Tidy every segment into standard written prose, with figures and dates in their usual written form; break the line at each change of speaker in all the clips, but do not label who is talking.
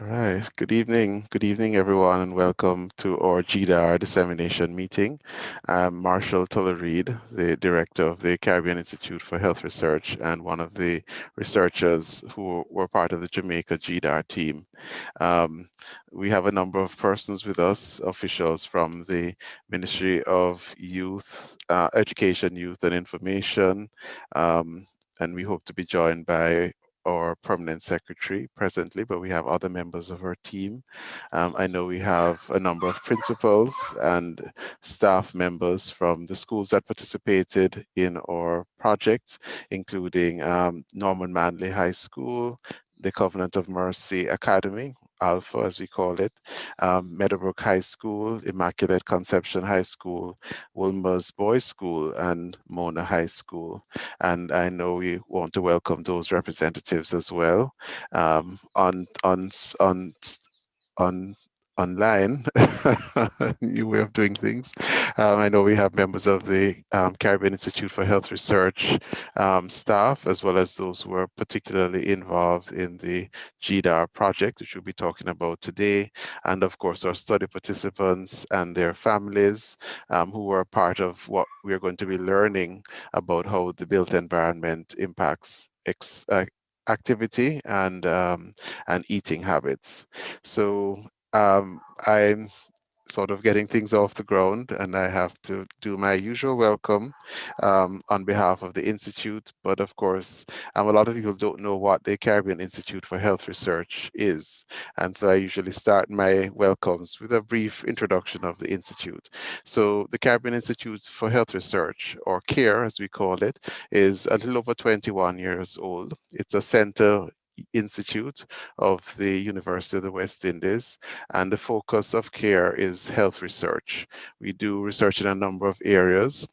right. Good evening, everyone, and welcome to our GDAR dissemination meeting. I'm Marshall Tullereed, the director of the Caribbean Institute for Health Research and one of the researchers who were part of the Jamaica GDAR team. Um, we have a number of persons with us, officials from the Ministry of Youth, Education, Youth, and Information. Um, and we hope to be joined by our permanent secretary presently, but we have other members of our team. I know we have a number of principals and staff members from the schools that participated in our project, including Norman Manley High School, the Covenant of Mercy Academy, Alpha as we call it, Meadowbrook High School, Immaculate Conception High School, Wilmer's Boys School, and Mona High School. And I know we want to welcome those representatives as well on online, new way of doing things. I know we have members of the Caribbean Institute for Health Research staff, as well as those who are particularly involved in the GDAR project, which we'll be talking about today, and of course our study participants and their families who are part of what we're going to be learning about how the built environment impacts activity and eating habits. So I'm sort of getting things off the ground, and I have to do my usual welcome on behalf of the Institute. But of course, a lot of people don't know what the Caribbean Institute for Health Research is. And so I usually start my welcomes with a brief introduction of the Institute. So the Caribbean Institute for Health Research, or CARE as we call it, is a little over 21 years old. It's a center institute of the University of the West Indies, and the focus of CARE is health research. We do research in a number of areas,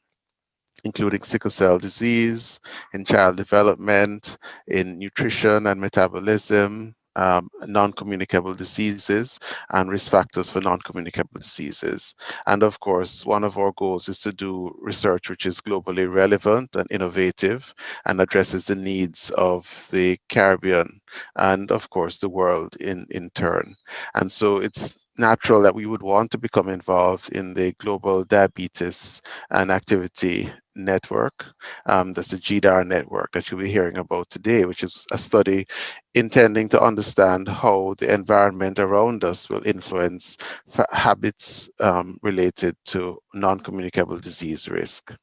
including sickle cell disease, in child development, in nutrition and metabolism, non-communicable diseases, and risk factors for non-communicable diseases. And of course, one of our goals is to do research which is globally relevant and innovative and addresses the needs of the Caribbean and of course the world in turn. And so it's natural that we would want to become involved in the global diabetes and activity network. That's the GDAR network that you'll be hearing about today, which is a study intending to understand how the environment around us will influence habits related to non-communicable disease risk.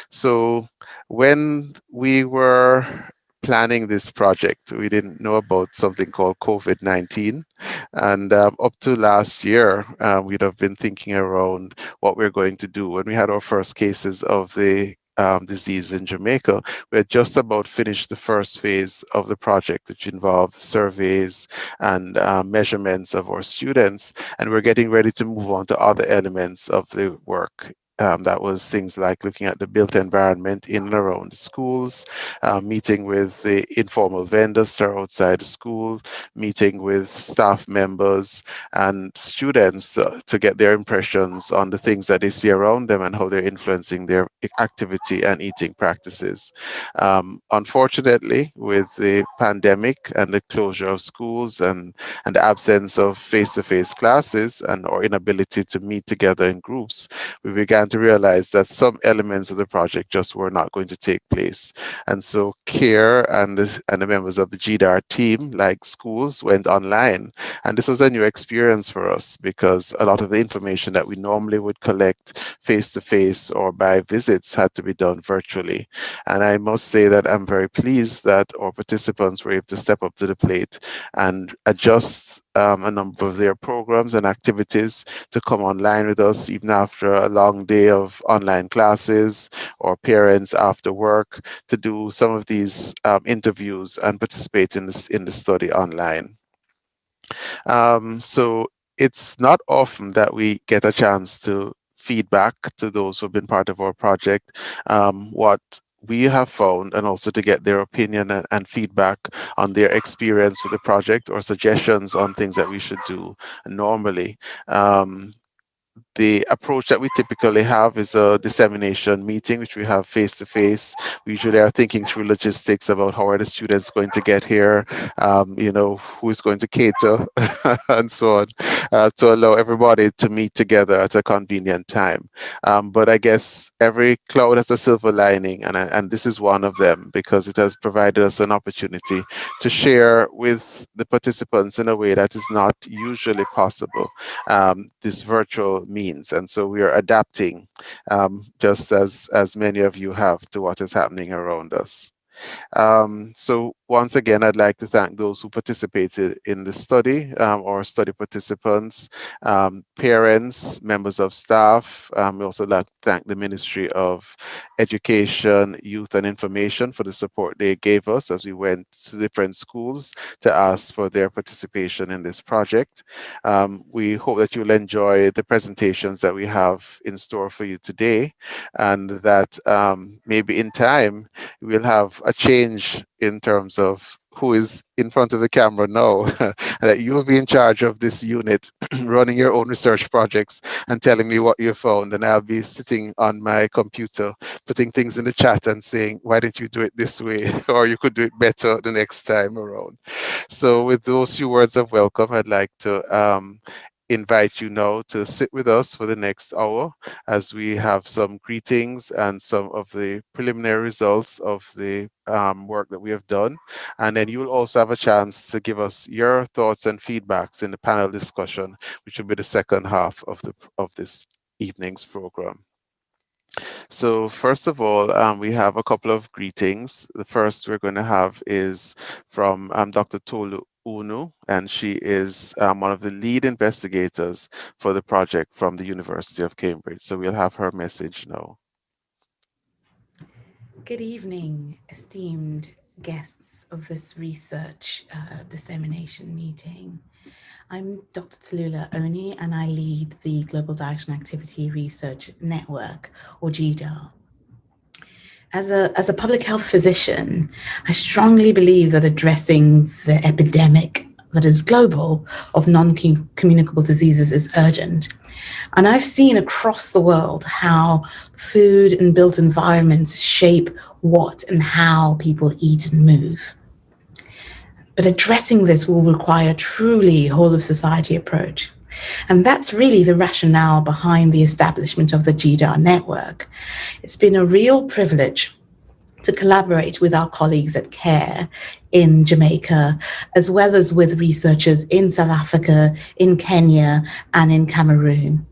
So when we were planning this project, we didn't know about something called COVID-19. And up to last year, we'd have been thinking around what we're going to do. When we had our first cases of the disease in Jamaica, we had just about finished the first phase of the project, which involved surveys and measurements of our students. And we're getting ready to move on to other elements of the work. That was things like looking at the built environment in and around the schools, meeting with the informal vendors that are outside the school, meeting with staff members and students to get their impressions on the things that they see around them and how they're influencing their activity and eating practices. Unfortunately, with the pandemic and the closure of schools and the absence of face-to-face classes and our inability to meet together in groups, we began to realize that some elements of the project just were not going to take place. And so CARE and the members of the GDAR team, like schools, went online. And this was a new experience for us because a lot of the information that we normally would collect face to face or by visits had to be done virtually. And I must say that I'm very pleased that our participants were able to step up to the plate and adjust a number of their programs and activities to come online with us even after a long day of online classes or parents after work to do some of these interviews and participate in the study online. So it's not often that we get a chance to feedback to those who have been part of our project what we have found, and also to get their opinion and feedback on their experience with the project or suggestions on things that we should do normally. Um, the approach that we typically have is a dissemination meeting, which we have face to face. We usually are thinking through logistics about how are the students going to get here, who is going to cater, and so on, to allow everybody to meet together at a convenient time. But I guess every cloud has a silver lining, and this is one of them because it has provided us an opportunity to share with the participants in a way that is not usually possible, this virtual means. And so we are adapting, just as many of you have, to what is happening around us. So once again, I'd like to thank those who participated in the study, or study participants, parents, members of staff. We also like to thank the Ministry of Education, Youth and Information for the support they gave us as we went to different schools to ask for their participation in this project. We hope that you'll enjoy the presentations that we have in store for you today, and that maybe in time we'll have a change in terms of who is in front of the camera now, that you will be in charge of this unit, running your own research projects and telling me what you found. And I'll be sitting on my computer, putting things in the chat and saying, why didn't you do it this way? Or you could do it better the next time around. So with those few words of welcome, I'd like to invite you now to sit with us for the next hour as we have some greetings and some of the preliminary results of the work that we have done. And then you'll also have a chance to give us your thoughts and feedbacks in the panel discussion, which will be the second half of this evening's program. So first of all, we have a couple of greetings. The first we're going to have is from Dr. Tolu Unu, and she is one of the lead investigators for the project from the University of Cambridge. So we'll have her message now.
Good evening, esteemed guests of this research dissemination meeting. I'm Dr. Tallulah Oni, and I lead the Global Direction Activity Research Network, or GDAR. As a public health physician, I strongly believe that addressing the epidemic that is global of non-communicable diseases is urgent. And I've seen across the world how food and built environments shape what and how people eat and move. But addressing this will require a truly whole of society approach. And that's really the rationale behind the establishment of the GDAR network. It's been a real privilege to collaborate with our colleagues at CARE in Jamaica, as well as with researchers in South Africa, in Kenya, and in Cameroon.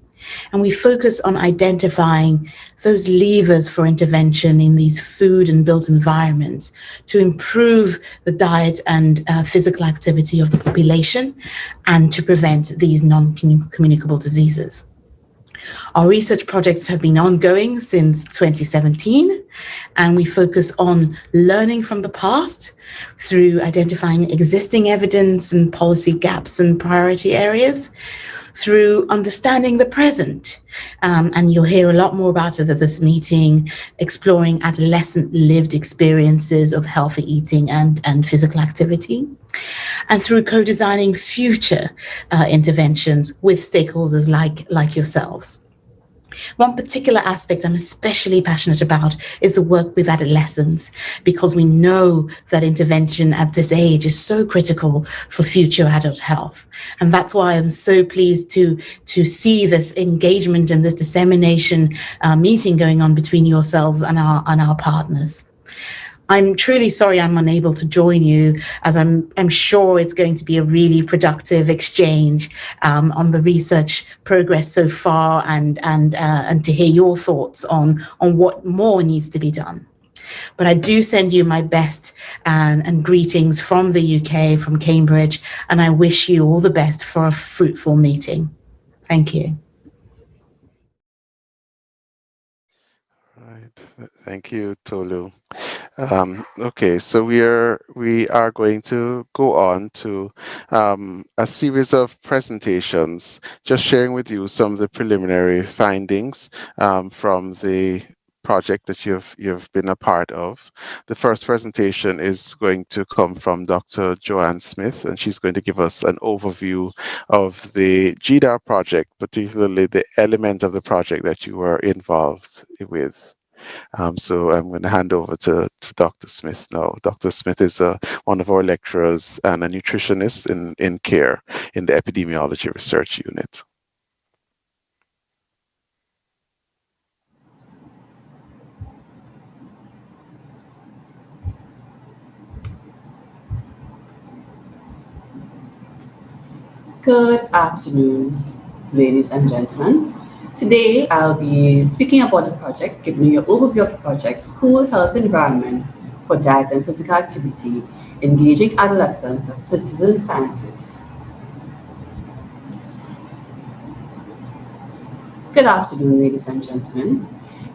And we focus on identifying those levers for intervention in these food and built environments to improve the diet and physical activity of the population and to prevent these non-communicable diseases. Our research projects have been ongoing since 2017, and we focus on learning from the past through identifying existing evidence and policy gaps and priority areas, through understanding the present. And you'll hear a lot more about it at this meeting, exploring adolescent lived experiences of healthy eating and physical activity, and through co-designing future interventions with stakeholders like yourselves. One particular aspect I'm especially passionate about is the work with adolescents, because we know that intervention at this age is so critical for future adult health. And that's why I'm so pleased to see this engagement and this dissemination meeting going on between yourselves and our partners. I'm truly sorry I'm unable to join you, as I'm sure it's going to be a really productive exchange on the research progress so far, and to hear your thoughts on what more needs to be done. But I do send you my best and greetings from the UK, from Cambridge, and I wish you all the best for a fruitful meeting. Thank you.
Right. Thank you, Tolu. Okay, so we are going to go on to a series of presentations, just sharing with you some of the preliminary findings from the project that you've been a part of. The first presentation is going to come from Dr. Joanne Smith, and she's going to give us an overview of the GDAR project, particularly the element of the project that you were involved with. So I'm going to hand over to Dr. Smith now. Dr. Smith is one of our lecturers and a nutritionist in care in the epidemiology research unit.
Good afternoon, ladies and gentlemen. Today I'll be speaking about the project, giving you an overview of the project, School Health Environment for Diet and Physical Activity, Engaging Adolescents as Citizen Scientists. Good afternoon, ladies and gentlemen.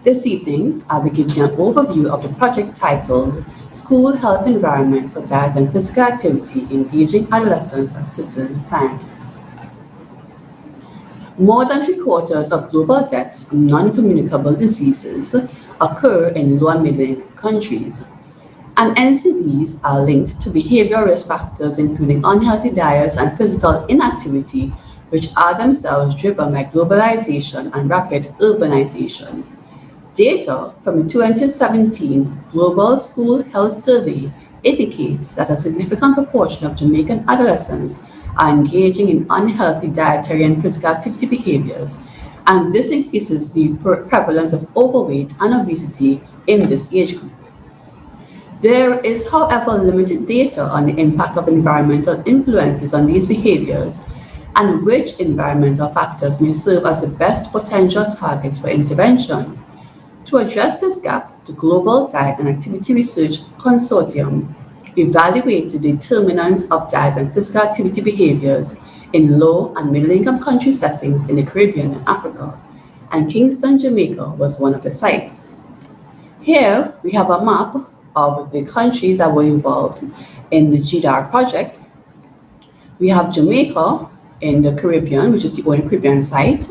This evening, I'll be giving you an overview of the project titled School Health Environment for Diet and Physical Activity, Engaging Adolescents as Citizen Scientists. More than 3/4 of global deaths from non-communicable diseases occur in low and middle-income countries, and NCDs are linked to behavioral risk factors including unhealthy diets and physical inactivity, which are themselves driven by globalization and rapid urbanization. Data from the 2017 Global School Health Survey indicates that a significant proportion of Jamaican adolescents are engaging in unhealthy dietary and physical activity behaviors, and this increases the prevalence of overweight and obesity in this age group. There is, however, limited data on the impact of environmental influences on these behaviors and which environmental factors may serve as the best potential targets for intervention. To address this gap, the Global Diet and Activity Research Consortium evaluated the determinants of diet and physical activity behaviors in low and middle income country settings in the Caribbean and Africa, and Kingston, Jamaica was one of the sites. Here we have a map of the countries that were involved in the GDAR project. We have Jamaica in the Caribbean, which is the only Caribbean site.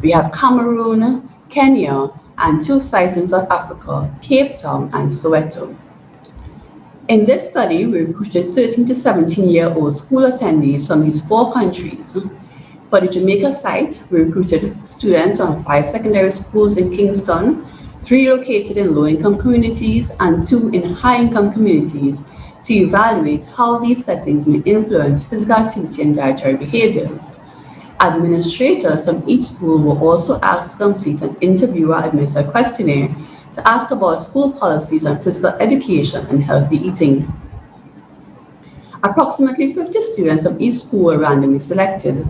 We have Cameroon, Kenya, and 2 sites in South Africa, Cape Town and Soweto. In this study, we recruited 13 to 17-year-old school attendees from these 4 countries. For the Jamaica site, we recruited students from 5 secondary schools in Kingston, 3 located in low-income communities, and 2 in high-income communities to evaluate how these settings may influence physical activity and dietary behaviors. Administrators from each school were also asked to complete an interviewer-administered questionnaire to ask about school policies on physical education and healthy eating. Approximately 50 students from each school were randomly selected.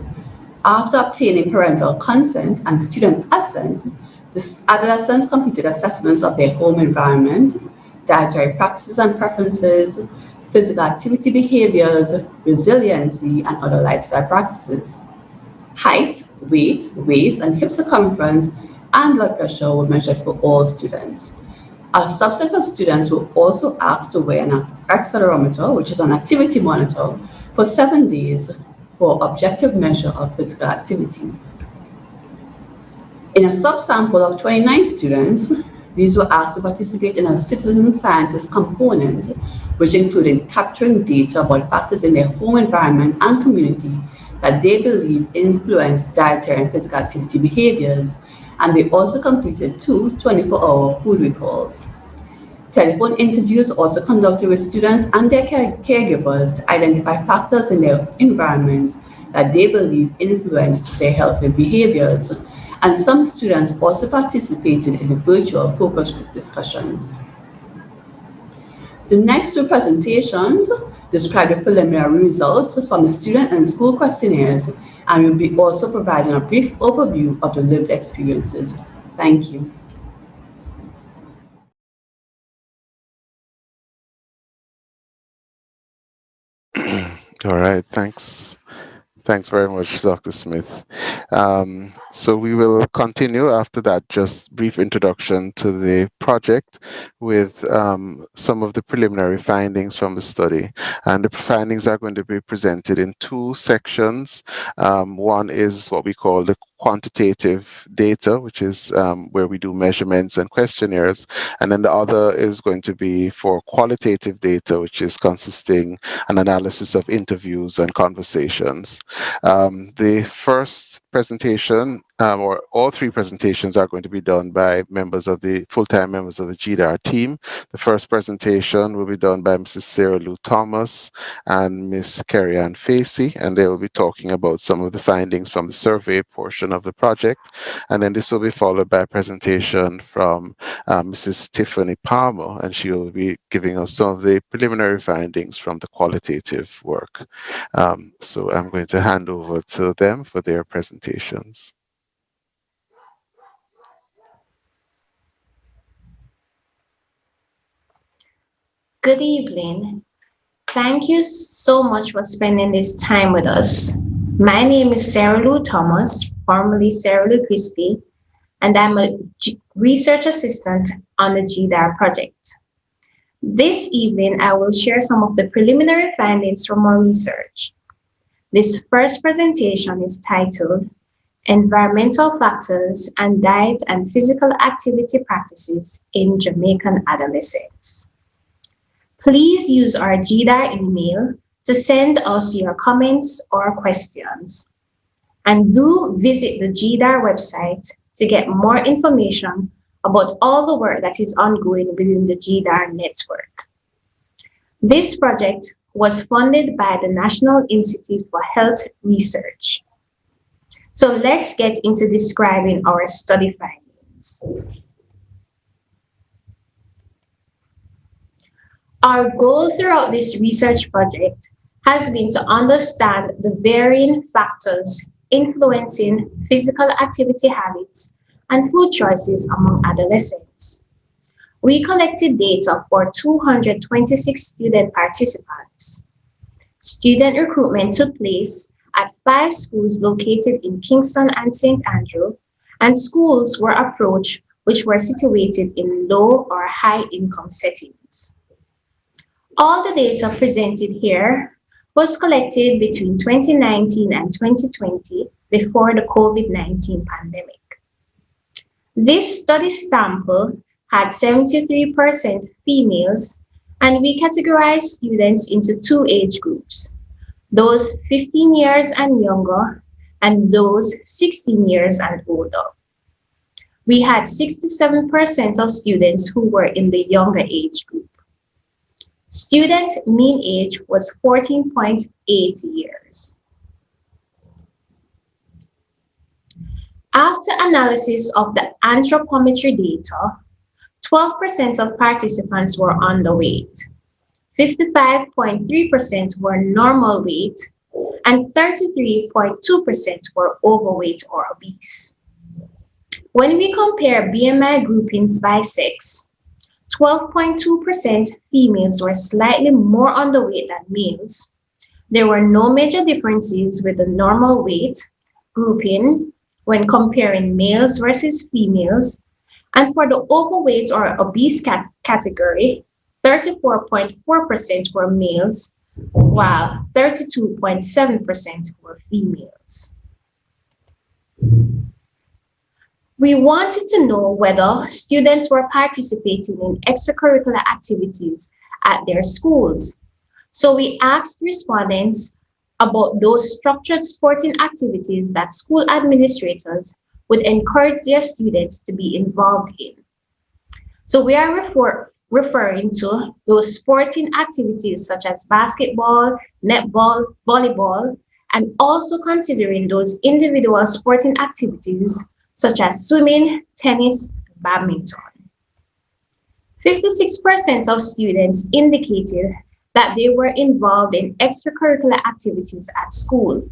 After obtaining parental consent and student assent, the adolescents completed assessments of their home environment, dietary practices and preferences, physical activity behaviors, resiliency, and other lifestyle practices. Height, weight, waist, and hip circumference, and blood pressure were measured for all students. A subset of students were also asked to wear an accelerometer, which is an activity monitor, for 7 days for objective measure of physical activity. In a subsample of 29 students, these were asked to participate in a citizen scientist component, which included capturing data about factors in their home environment and community that they believe influence dietary and physical activity behaviors, and they also completed 2 24-hour food recalls. Telephone interviews also conducted with students and their caregivers to identify factors in their environments that they believe influenced their healthy behaviors, and some students also participated in the virtual focus group discussions. The next 2 presentations describe the preliminary results from the student and school questionnaires, and will be also providing a brief overview of the lived experiences. Thank you.
All right, thanks. Thanks very much, Dr. Smith. So we will continue after that, just brief introduction to the project with some of the preliminary findings from the study. And the findings are going to be presented in 2 sections. One is what we call the quantitative data, which is where we do measurements and questionnaires. And then the other is going to be for qualitative data, which is consisting an analysis of interviews and conversations. The first presentation, or all three presentations, are going to be done by members of the full-time members of the GDAR team. The first presentation will be done by Mrs. Sarah Lou Thomas and Miss Carrie Ann Facey, and they will be talking about some of the findings from the survey portion of the project. And then this will be followed by a presentation from Mrs. Tiffany Palmer, and she will be giving us some of the preliminary findings from the qualitative work. So I'm going to hand over to them for their presentations.
Good evening. Thank you so much for spending this time with us. My name is Sarah Lou Thomas, formerly Sarah Lou Christie, and I'm a research assistant on the GDAR project. This evening, I will share some of the preliminary findings from our research. This first presentation is titled Environmental Factors and Diet and Physical Activity Practices in Jamaican Adolescents. Please use our GDAR email to send us your comments or questions. And do visit the GDAR website to get more information about all the work that is ongoing within the GDAR network. This project was funded by the National Institute for Health Research. So let's get into describing our study findings. Our goal throughout this research project has been to understand the varying factors influencing physical activity habits and food choices among adolescents. We collected data for 226 student participants. Student recruitment took place at 5 schools located in Kingston and St. Andrew, and schools were approached which were situated in low or high income settings. All the data presented here was collected between 2019 and 2020 before the COVID-19 pandemic. This study sample had 73% females, and we categorized students into 2 age groups, those 15 years and younger, and those 16 years and older. We had 67% of students who were in the younger age group. Student mean age was 14.8 years. After analysis of the anthropometry data, 12% of participants were underweight, 55.3% were normal weight, and 33.2% were overweight or obese. When we compare BMI groupings by sex, 12.2% females were slightly more underweight than males. There were no major differences with the normal weight grouping when comparing males versus females. And for the overweight or obese category, 34.4% were males, while 32.7% were females. We wanted to know whether students were participating in extracurricular activities at their schools. So we asked respondents about those structured sporting activities that school administrators would encourage their students to be involved in. So we are referring to those sporting activities such as basketball, netball, volleyball, and also considering those individual sporting activities such as swimming, tennis, and badminton. 56% of students indicated that they were involved in extracurricular activities at school.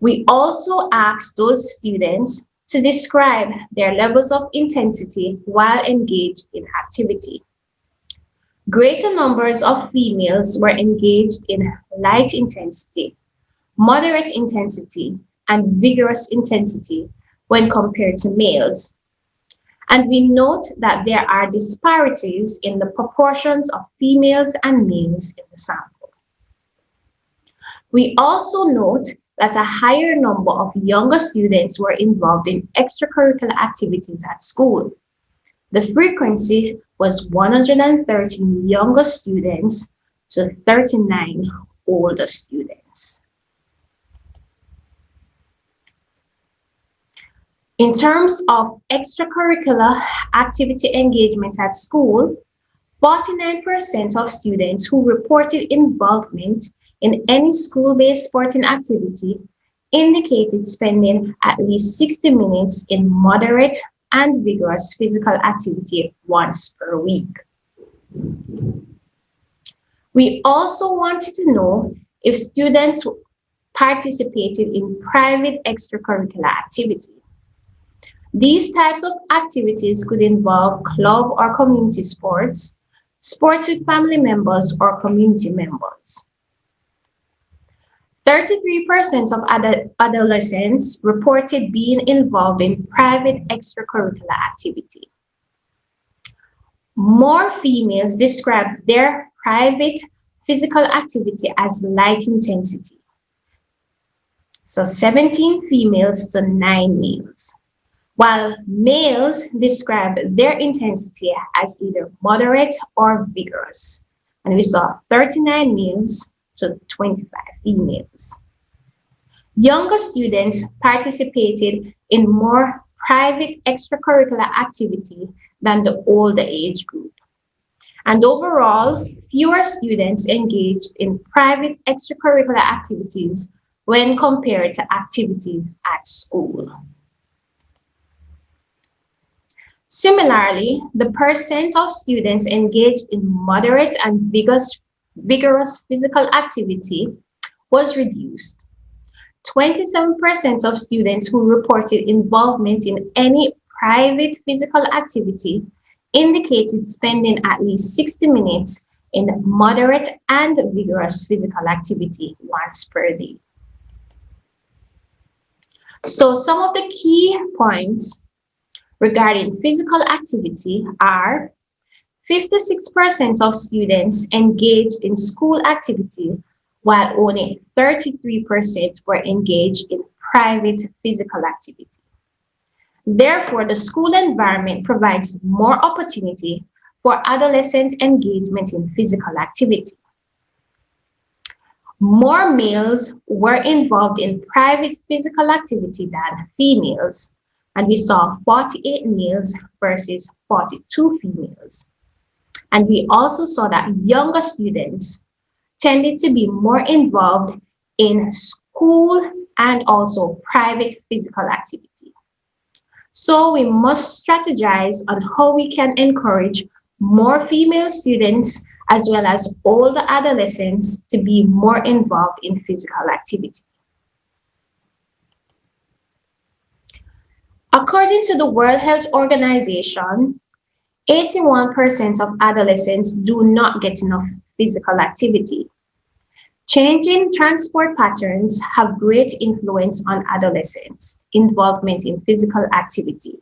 We also asked those students to describe their levels of intensity while engaged in activity. Greater numbers of females were engaged in light intensity, moderate intensity, and vigorous intensity when compared to males. And we note that there are disparities in the proportions of females and males in the sample. We also note that a higher number of younger students were involved in extracurricular activities at school. The frequency was 113 younger students to 39 older students. In terms of extracurricular activity engagement at school, 49% of students who reported involvement in any school-based sporting activity indicated spending at least 60 minutes in moderate and vigorous physical activity once per week. We also wanted to know if students participated in private extracurricular activity. These types of activities could involve club or community sports, sports with family members or community members. 33% of adolescents reported being involved in private extracurricular activity. More females described their private physical activity as light intensity. So 17 females to 9 males, while males described their intensity as either moderate or vigorous. And we saw 39 males to 25 females. Younger students participated in more private extracurricular activity than the older age group. And overall, fewer students engaged in private extracurricular activities when compared to activities at school. Similarly, the percent of students engaged in moderate and vigorous physical activity was reduced. 27% of students who reported involvement in any private physical activity indicated spending at least 60 minutes in moderate and vigorous physical activity once per day. So some of the key points regarding physical activity are 56% of students engaged in school activity, while only 33% were engaged in private physical activity. Therefore, the school environment provides more opportunity for adolescent engagement in physical activity. More males were involved in private physical activity than females, and we saw 48 males versus 42 females. And we also saw that younger students tended to be more involved in school and also private physical activity. So we must strategize on how we can encourage more female students as well as older adolescents to be more involved in physical activity. According to the World Health Organization, 81% of adolescents do not get enough physical activity. Changing transport patterns have great influence on adolescents' involvement in physical activity.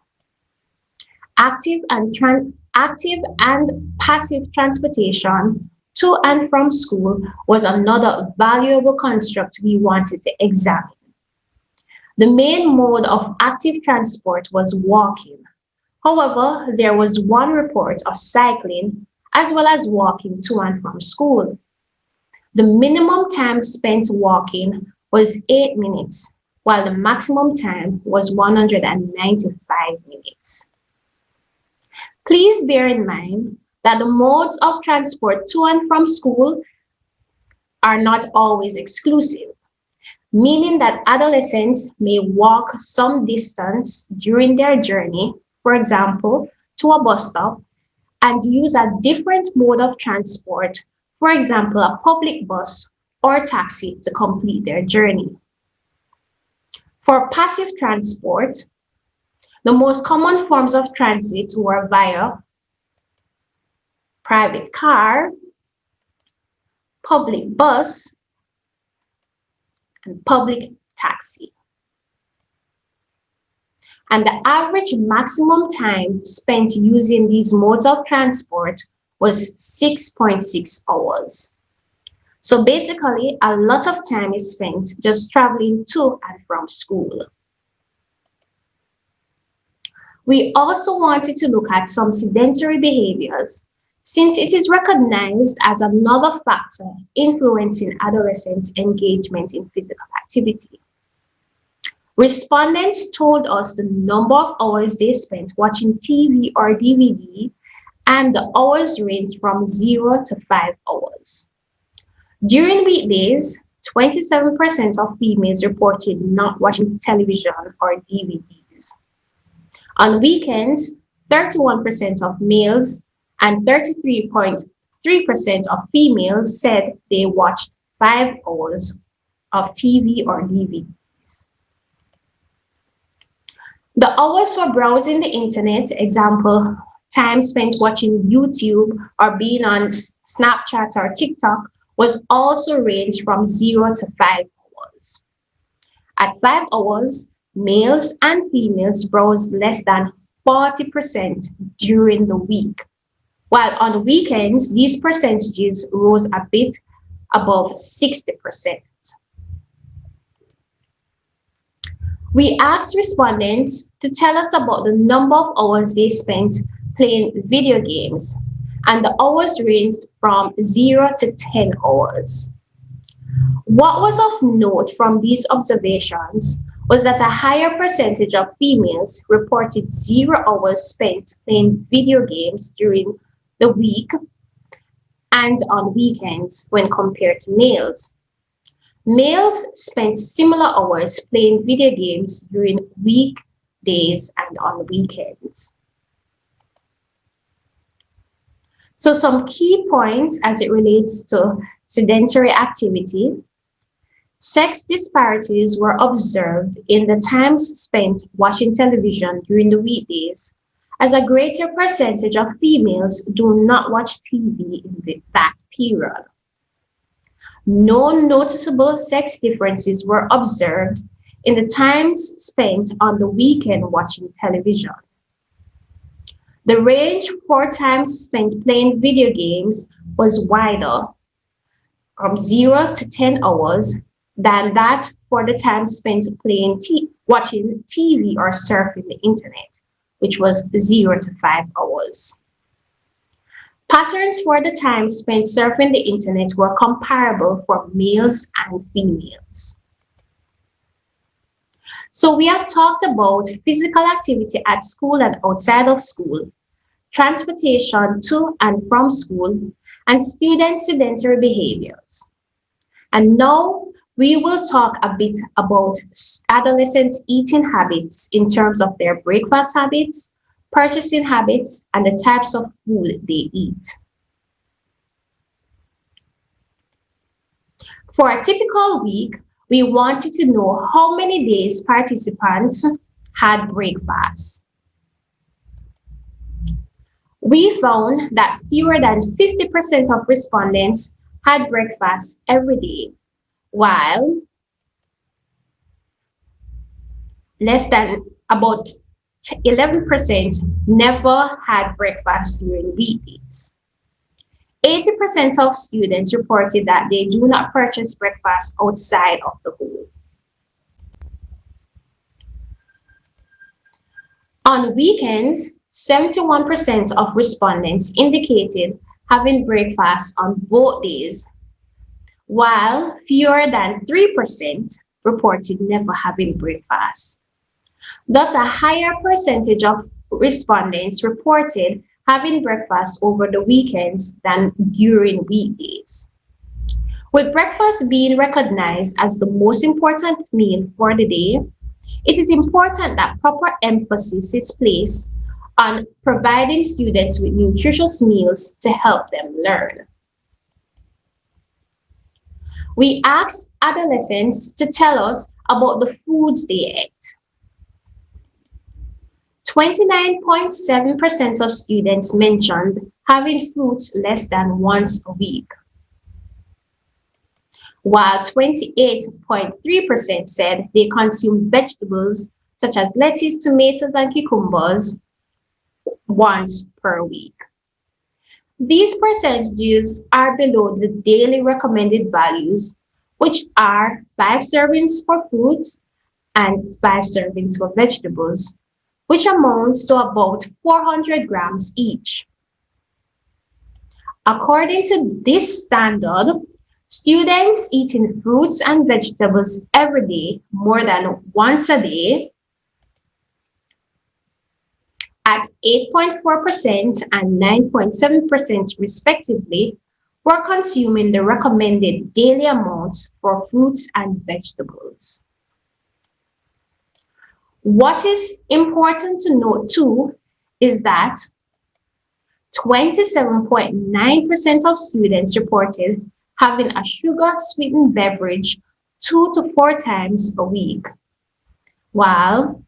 Active and passive transportation to and from school was another valuable construct we wanted to examine. The main mode of active transport was walking. However, there was one report of cycling as well as walking to and from school. The minimum time spent walking was 8 minutes, while the maximum time was 195 minutes. Please bear in mind that the modes of transport to and from school are not always exclusive, meaning that adolescents may walk some distance during their journey, for example, to a bus stop, and use a different mode of transport, for example, a public bus or taxi to complete their journey. For passive transport, the most common forms of transit were via private car, public bus, and public taxi. And the average maximum time spent using these modes of transport was 6.6 hours. So basically, a lot of time is spent just traveling to and from school. We also wanted to look at some sedentary behaviors, since it is recognized as another factor influencing adolescents' engagement in physical activity. Respondents told us the number of hours they spent watching TV or DVD, and the hours ranged from 0 to 5 hours. During weekdays, 27% of females reported not watching television or DVDs. On weekends, 31% of males and 33.3% of females said they watched 5 hours of TV or DVDs. The hours for browsing the internet, example, time spent watching YouTube or being on Snapchat or TikTok, was also ranged from 0 to 5 hours. At 5 hours, males and females browse less than 40% during the week, while on weekends, these percentages rose a bit above 60%. We asked respondents to tell us about the number of hours they spent playing video games, and the hours ranged from 0 to 10 hours. What was of note from these observations was that a higher percentage of females reported 0 hours spent playing video games during the week and on weekends when compared to males. Males spent similar hours playing video games during weekdays and on weekends. So some key points as it relates to sedentary activity. Sex disparities were observed in the times spent watching television during the weekdays, as a greater percentage of females do not watch TV in that period. No noticeable sex differences were observed in the times spent on the weekend watching television. The range for times spent playing video games was wider, from 0 to 10 hours, than that for the time spent watching TV or surfing the internet, which was 0 to 5 hours. Patterns for the time spent surfing the internet were comparable for males and females. So we have talked about physical activity at school and outside of school, transportation to and from school, and student sedentary behaviors. And now we will talk a bit about adolescents' eating habits in terms of their breakfast habits, purchasing habits, and the types of food they eat. For a typical week, we wanted to know how many days participants had breakfast. We found that fewer than 50% of respondents had breakfast every day, while less than about 11% never had breakfast during weekdays. 80% of students reported that they do not purchase breakfast outside of the home. On weekends, 71% of respondents indicated having breakfast on both days, while fewer than 3% reported never having breakfast. Thus, a higher percentage of respondents reported having breakfast over the weekends than during weekdays. With breakfast being recognized as the most important meal for the day, it is important that proper emphasis is placed on providing students with nutritious meals to help them learn. We asked adolescents to tell us about the foods they ate. 29.7% of students mentioned having fruits less than once a week, while 28.3% said they consumed vegetables such as lettuce, tomatoes, and cucumbers once per week. These percentages are below the daily recommended values, which are 5 servings for fruits and 5 servings for vegetables, which amounts to about 400 grams each. According to this standard, students eating fruits and vegetables every day more than once a day at 8.4% and 9.7% respectively were consuming the recommended daily amounts for fruits and vegetables. What is important to note too is that 27.9% of students reported having a sugar-sweetened beverage 2 to 4 times a week, while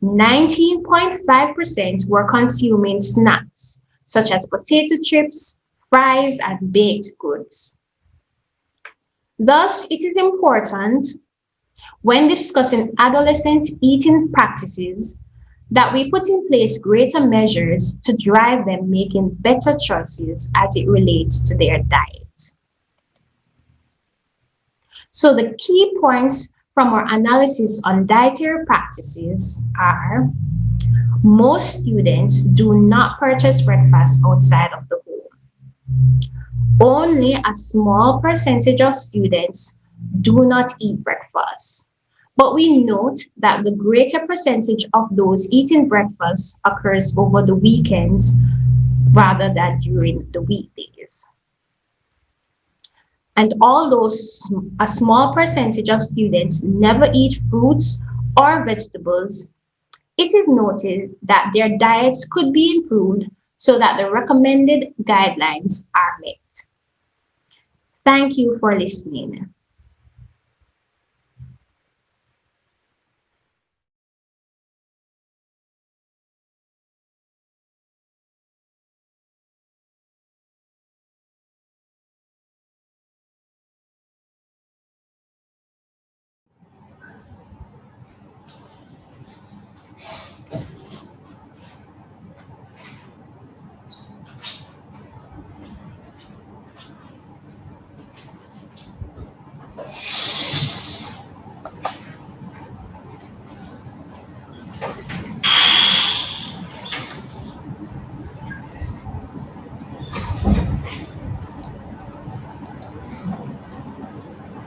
19.5% were consuming snacks such as potato chips, fries, and baked goods. Thus, it is important when discussing adolescent eating practices that we put in place greater measures to drive them making better choices as it relates to their diet. So the key points from our analysis on dietary practices are: most students do not purchase breakfast outside of the home. Only a small percentage of students do not eat breakfast. But we note that the greater percentage of those eating breakfast occurs over the weekends rather than during the weekdays. And although a small percentage of students never eat fruits or vegetables, it is noted that their diets could be improved so that the recommended guidelines are met. Thank you for listening.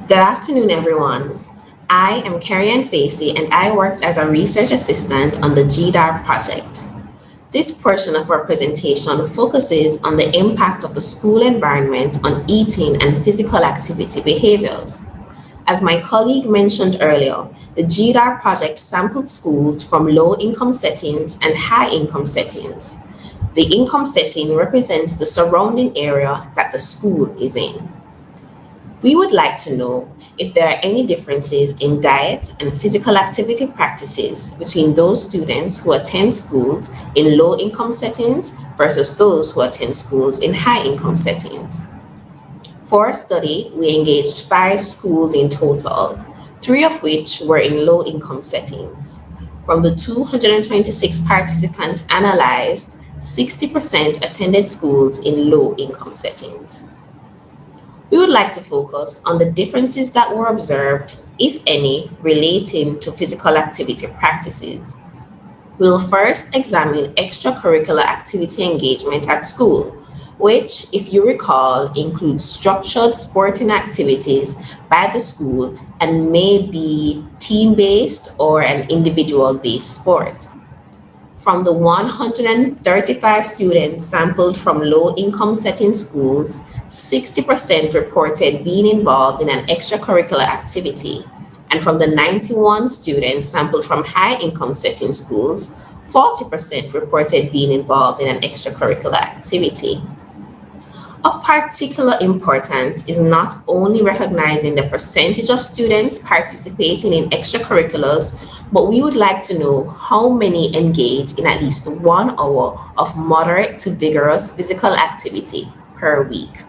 Good afternoon, everyone. I am Carrie Ann Facey, and I worked as a research assistant on the GDAR project. This portion of our presentation focuses on the impact of the school environment on eating and physical activity behaviors. As my colleague mentioned earlier, the GDAR project sampled schools from low-income settings and high-income settings. The income setting represents the surrounding area that the school is in. We would like to know if there are any differences in diet and physical activity practices between those students who attend schools in low-income settings versus those who attend schools in high-income settings. For our study, we engaged 5 schools in total, 3 of which were in low-income settings. From the 226 participants analyzed, 60% attended schools in low-income settings. We would like to focus on the differences that were observed, if any, relating to physical activity practices. We will first examine extracurricular activity engagement at school, which, if you recall, includes structured sporting activities by the school and may be team-based or an individual-based sport. From the 135 students sampled from low-income setting schools, 60% reported being involved in an extracurricular activity. And from the 91 students sampled from high-income setting schools, 40% reported being involved in an extracurricular activity. Of particular importance is not only recognizing the percentage of students participating in extracurriculars, but we would like to know how many engage in at least 1 hour of moderate to vigorous physical activity per week.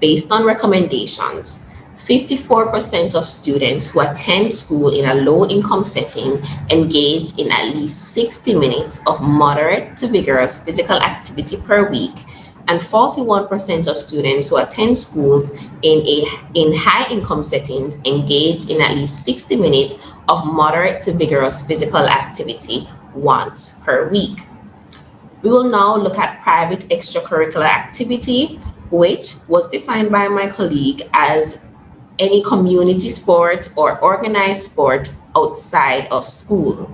Based on recommendations, 54% of students who attend school in a low-income setting engage in at least 60 minutes of moderate to vigorous physical activity per week, and 41% of students who attend schools in high-income settings engage in at least 60 minutes of moderate to vigorous physical activity once per week. We will now look at private extracurricular activity, which was defined by my colleague as any community sport or organized sport outside of school.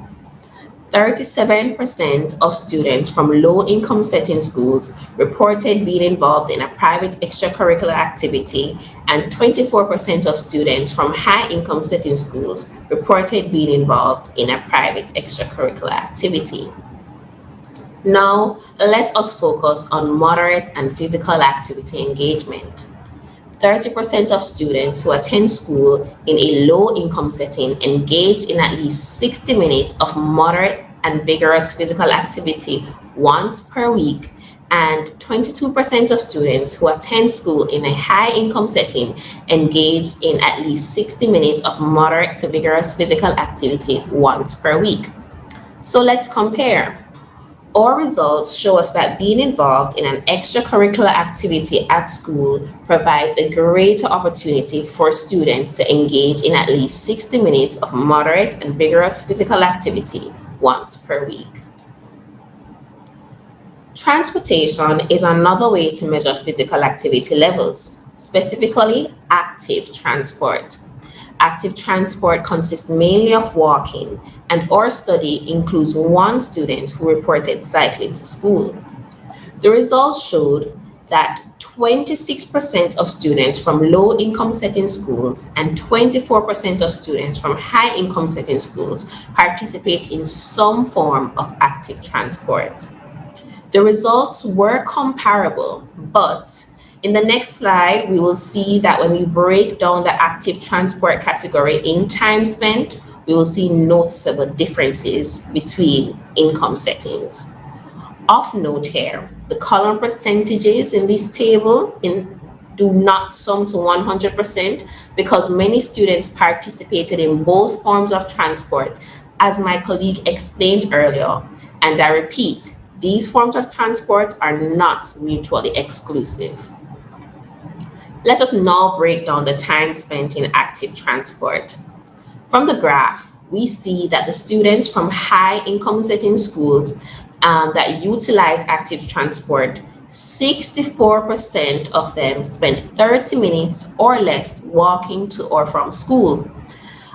37% of students from low-income setting schools reported being involved in a private extracurricular activity, and 24% of students from high-income setting schools reported being involved in a private extracurricular activity. Now, let us focus on moderate and physical activity engagement. 30% of students who attend school in a low-income setting engage in at least 60 minutes of moderate and vigorous physical activity once per week, and 22% of students who attend school in a high-income setting engage in at least 60 minutes of moderate to vigorous physical activity once per week. So let's compare. Our results show us that being involved in an extracurricular activity at school provides a greater opportunity for students to engage in at least 60 minutes of moderate and vigorous physical activity once per week. Transportation is another way to measure physical activity levels, specifically active transport. Active transport consists mainly of walking, and our study includes one student who reported cycling to school. The results showed that 26% of students from low-income setting schools and 24% of students from high-income setting schools participate in some form of active transport. The results were comparable, but in the next slide, we will see that when we break down the active transport category in time spent, we will see noticeable differences between income settings. Of note here, the column percentages in this table do not sum to 100% because many students participated in both forms of transport, as my colleague explained earlier. And I repeat, these forms of transport are not mutually exclusive. Let us now break down the time spent in active transport. From the graph, we see that the students from high-income setting schools that utilize active transport, 64% of them spent 30 minutes or less walking to or from school.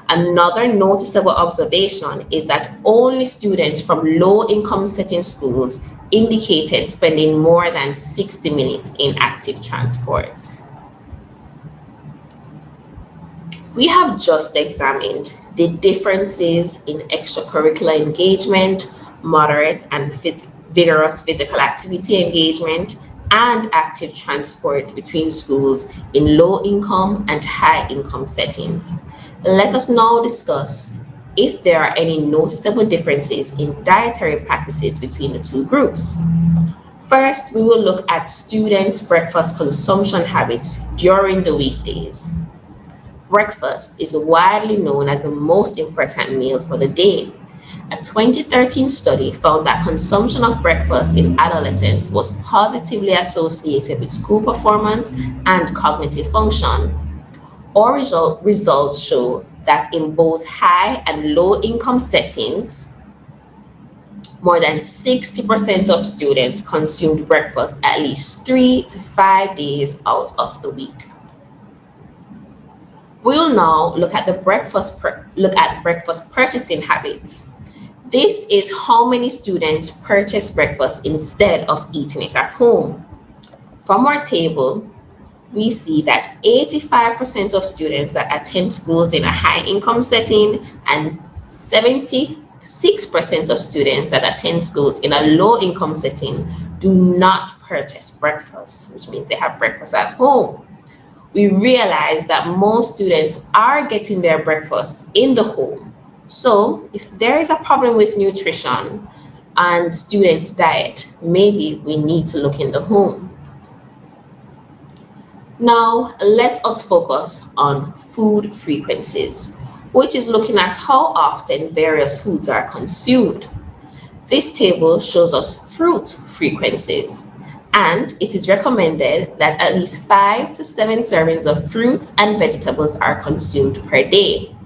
Another noticeable observation is that only students from low-income setting schools indicated spending more than 60 minutes in active transport. We have just examined the differences in extracurricular engagement, moderate and vigorous physical activity engagement, and active transport between schools in low-income and high-income settings. Let us now discuss if there are any noticeable differences in dietary practices between the two groups. First, we will look at students' breakfast consumption habits during the weekdays. Breakfast is widely known as the most important meal for the day. A 2013 study found that consumption of breakfast in adolescents was positively associated with school performance and cognitive function. Our results show that in both high and low income settings, more than 60% of students consumed breakfast at least 3 to 5 days out of the week. We'll now look at breakfast purchasing habits. This is how many students purchase breakfast instead of eating it at home. From our table, we see that 85% of students that attend schools in a high-income setting and 76% of students that attend schools in a low-income setting do not purchase breakfast, which means they have breakfast at home. We realize that most students are getting their breakfast in the home. So if there is a problem with nutrition and students' diet, maybe we need to look in the home. Now, let us focus on food frequencies, which is looking at how often various foods are consumed. This table shows us fruit frequencies, and it is recommended that at least 5 to 7 servings of fruits and vegetables are consumed per day.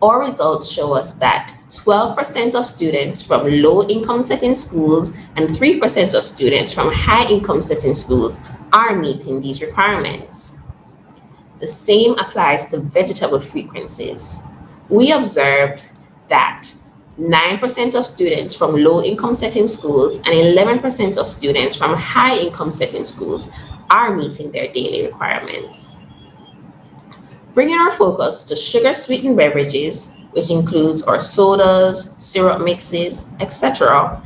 Our results show us that 12% of students from low-income setting schools and 3% of students from high-income setting schools are meeting these requirements. The same applies to vegetable frequencies. We observed that 9% of students from low-income setting schools and 11% of students from high-income setting schools are meeting their daily requirements. Bringing our focus to sugar-sweetened beverages, which includes our sodas, syrup mixes, etc.,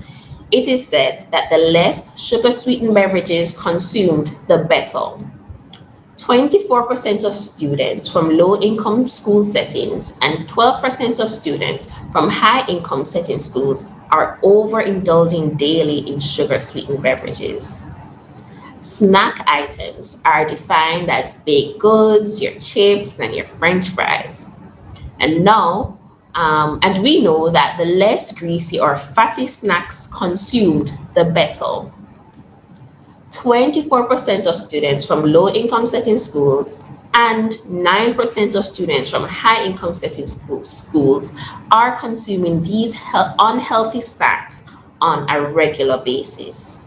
it is said that the less sugar-sweetened beverages consumed, the better. 24% of students from low-income school settings and 12% of students from high-income setting schools are overindulging daily in sugar-sweetened beverages. Snack items are defined as baked goods, your chips, and your French fries. And now, and we know that the less greasy or fatty snacks consumed, the better. 24% of students from low-income setting schools and 9% of students from high-income setting schools are consuming these unhealthy snacks on a regular basis.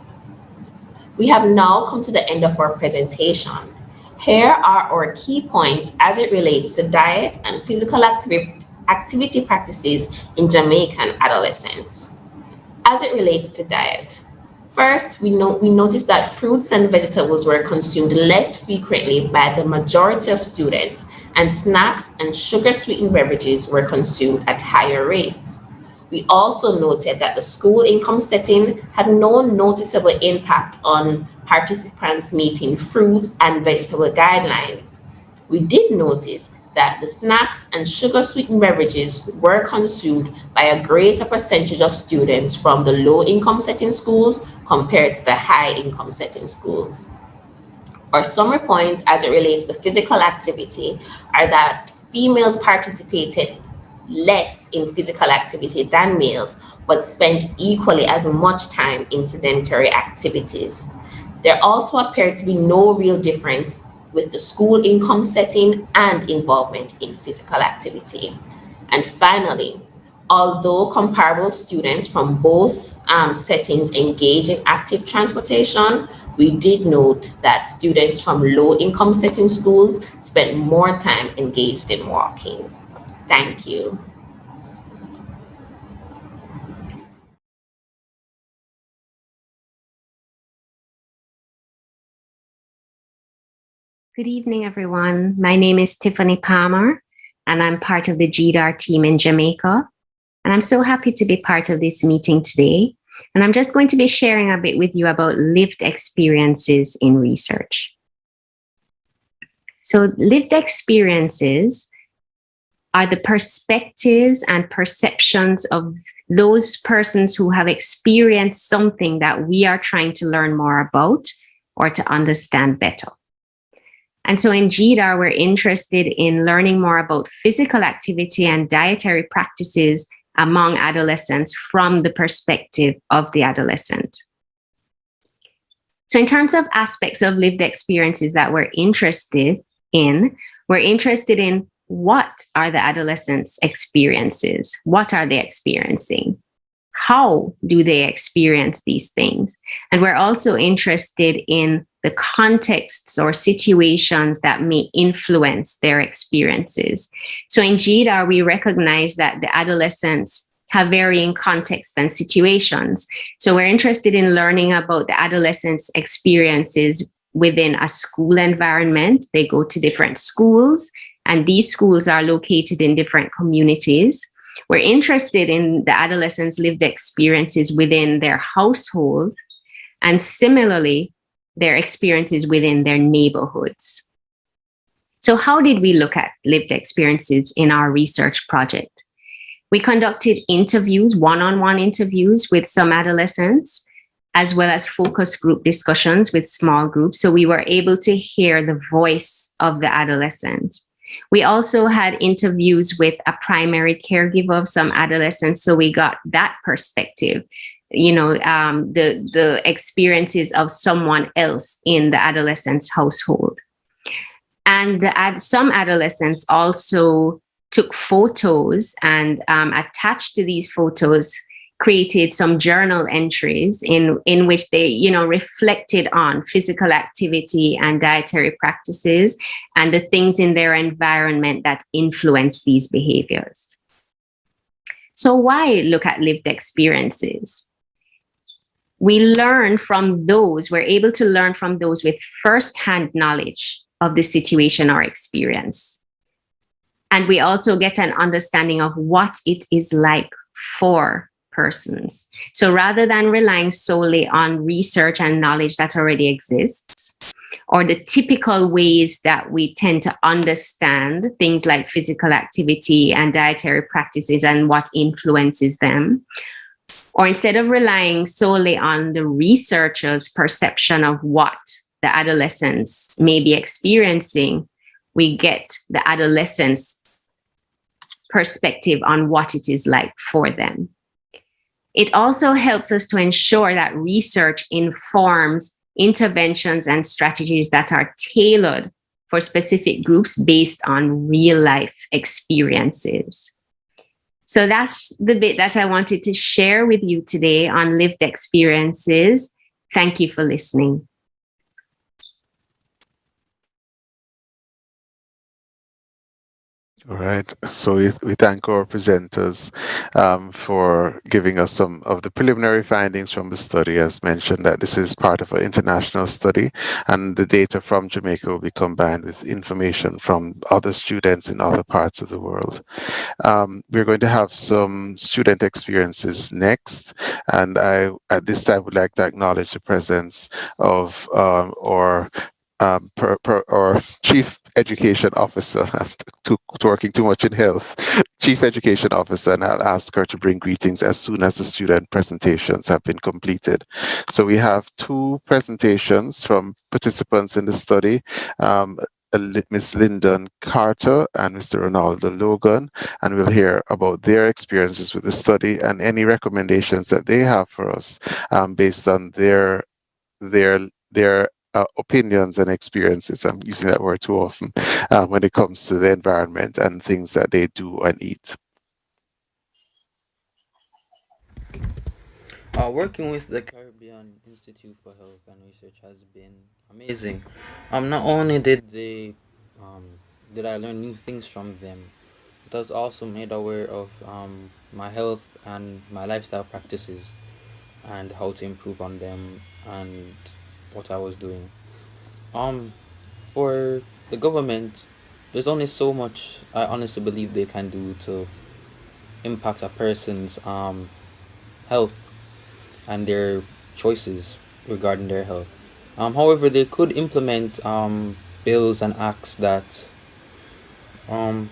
We have now come to the end of our presentation. Here are our key points as it relates to diet and physical activity practices in Jamaican adolescents. As it relates to diet, first, we noticed that fruits and vegetables were consumed less frequently by the majority of students, and snacks and sugar-sweetened beverages were consumed at higher rates. We also noted that the school income setting had no noticeable impact on participants meeting fruit and vegetable guidelines. We did notice that the snacks and sugar-sweetened beverages were consumed by a greater percentage of students from the low-income setting schools compared to the high-income setting schools. Our summary points as it relates to physical activity are that females participated less in physical activity than males, but spent equally as much time in sedentary activities. There also appeared to be no real difference with the school income setting and involvement in physical activity. And finally, although comparable students from both settings engage in active transportation, we did note that students from low-income setting schools spent more time engaged in walking. Thank you.
Good evening, everyone. My name is Tiffany Palmer, and I'm part of the GDAR team in Jamaica. And I'm so happy to be part of this meeting today. And I'm just going to be sharing a bit with you about lived experiences in research. So lived experiences are the perspectives and perceptions of those persons who have experienced something that we are trying to learn more about or to understand better. And so in GDAR, we're interested in learning more about physical activity and dietary practices among adolescents from the perspective of the adolescent. So in terms of aspects of lived experiences that we're interested in what are the adolescents' experiences? What are they experiencing? How do they experience these things? And we're also interested in the contexts or situations that may influence their experiences. So in GDAR, we recognize that the adolescents have varying contexts and situations. So we're interested in learning about the adolescents' experiences within a school environment. They go to different schools, and these schools are located in different communities. We're interested in the adolescents' lived experiences within their household, and similarly, their experiences within their neighborhoods. So how did we look at lived experiences in our research project? We conducted interviews, one-on-one interviews with some adolescents, as well as focus group discussions with small groups. So we were able to hear the voice of the adolescent. We also had interviews with a primary caregiver of some adolescents. So we got that perspective, the experiences of someone else in the adolescent's household. And some adolescents also took photos and attached to these photos created some journal entries in which they reflected on physical activity and dietary practices and the things in their environment that influence these behaviors. So why look at lived experiences? We're able to learn from those with firsthand knowledge of the situation or experience. And we also get an understanding of what it is like for persons. So rather than relying solely on research and knowledge that already exists, or the typical ways that we tend to understand things like physical activity and dietary practices and what influences them, or instead of relying solely on the researcher's perception of what the adolescents may be experiencing, we get the adolescents' perspective on what it is like for them. It also helps us to ensure that research informs interventions and strategies that are tailored for specific groups based on real life experiences. So that's the bit that I wanted to share with you today on lived experiences. Thank you for listening.
All right. So we thank our presenters for giving us some of the preliminary findings from the study. As mentioned, that this is part of an international study, and the data from Jamaica will be combined with information from other students in other parts of the world. We're going to have some student experiences next, and I, at this time, would like to acknowledge the presence of our Chief Education Officer, working too much in health, Chief Education Officer, and I'll ask her to bring greetings as soon as the student presentations have been completed. So we have two presentations from participants in the study, Miss Lyndon Carter and Mr. Ronaldo Logan, and we'll hear about their experiences with the study and any recommendations that they have for us based on their opinions and experiences. I'm using that word too often when it comes to the environment and things that they do and eat.
Working with the Caribbean Institute for Health and Research has been amazing. Not only did I learn new things from them, but I was also made aware of my health and my lifestyle practices and how to improve on them and what I was doing. For the government, there's only so much I honestly believe they can do to impact a person's health and their choices regarding their health. However, they could implement bills and acts um,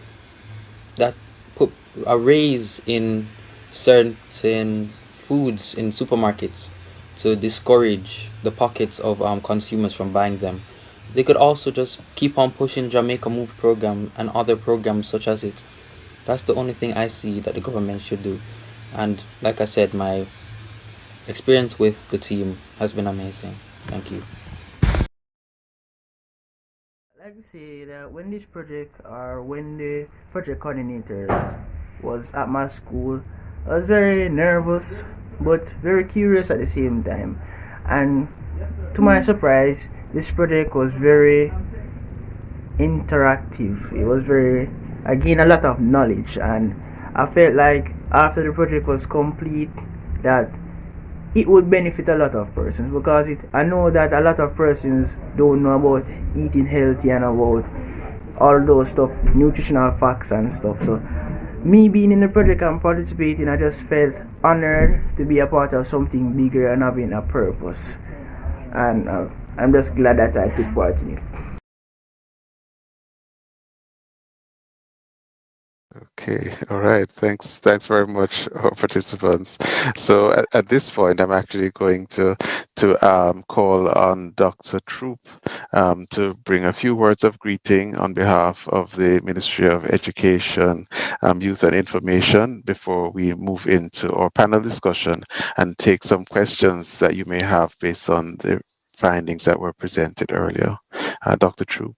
that put a raise in certain foods in supermarkets to discourage the pockets of consumers from buying them. They could also just keep on pushing Jamaica Move program and other programs such as it. That's the only thing I see that the government should do. And like I said, my experience with the team has been amazing. Thank you.
I'd like to say that when the project coordinators was at my school, I was very nervous but very curious at the same time. And to my surprise, this project was very interactive. I gained a lot of knowledge, and I felt like after the project was complete that it would benefit a lot of persons, because I know that a lot of persons don't know about eating healthy and about all those stuff, nutritional facts and stuff. So me being in the project and participating, I just felt honored to be a part of something bigger and having a purpose, and I'm just glad that I took part in it.
Okay. Okay, all right. Thanks very much, participants. So at this point, I'm actually going to call on Dr. Troop to bring a few words of greeting on behalf of the Ministry of Education, Youth and Information before we move into our panel discussion and take some questions that you may have based on the findings that were presented earlier. Dr. Troop.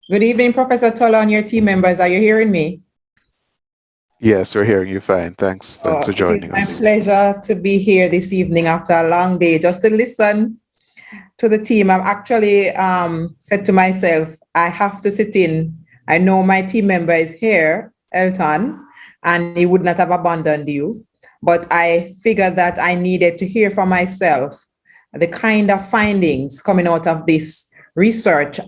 Good evening, Professor Tola and your team members. Are you hearing me?
Yes, we're hearing you fine. Thanks for
It is
joining
my
us.
pleasure to be here this evening after a long day just to listen to the team. I've actually said to myself, I have to sit in. I know my team member is here, Elton, and he would not have abandoned you. But I figured that I needed to hear for myself the kind of findings coming out of this research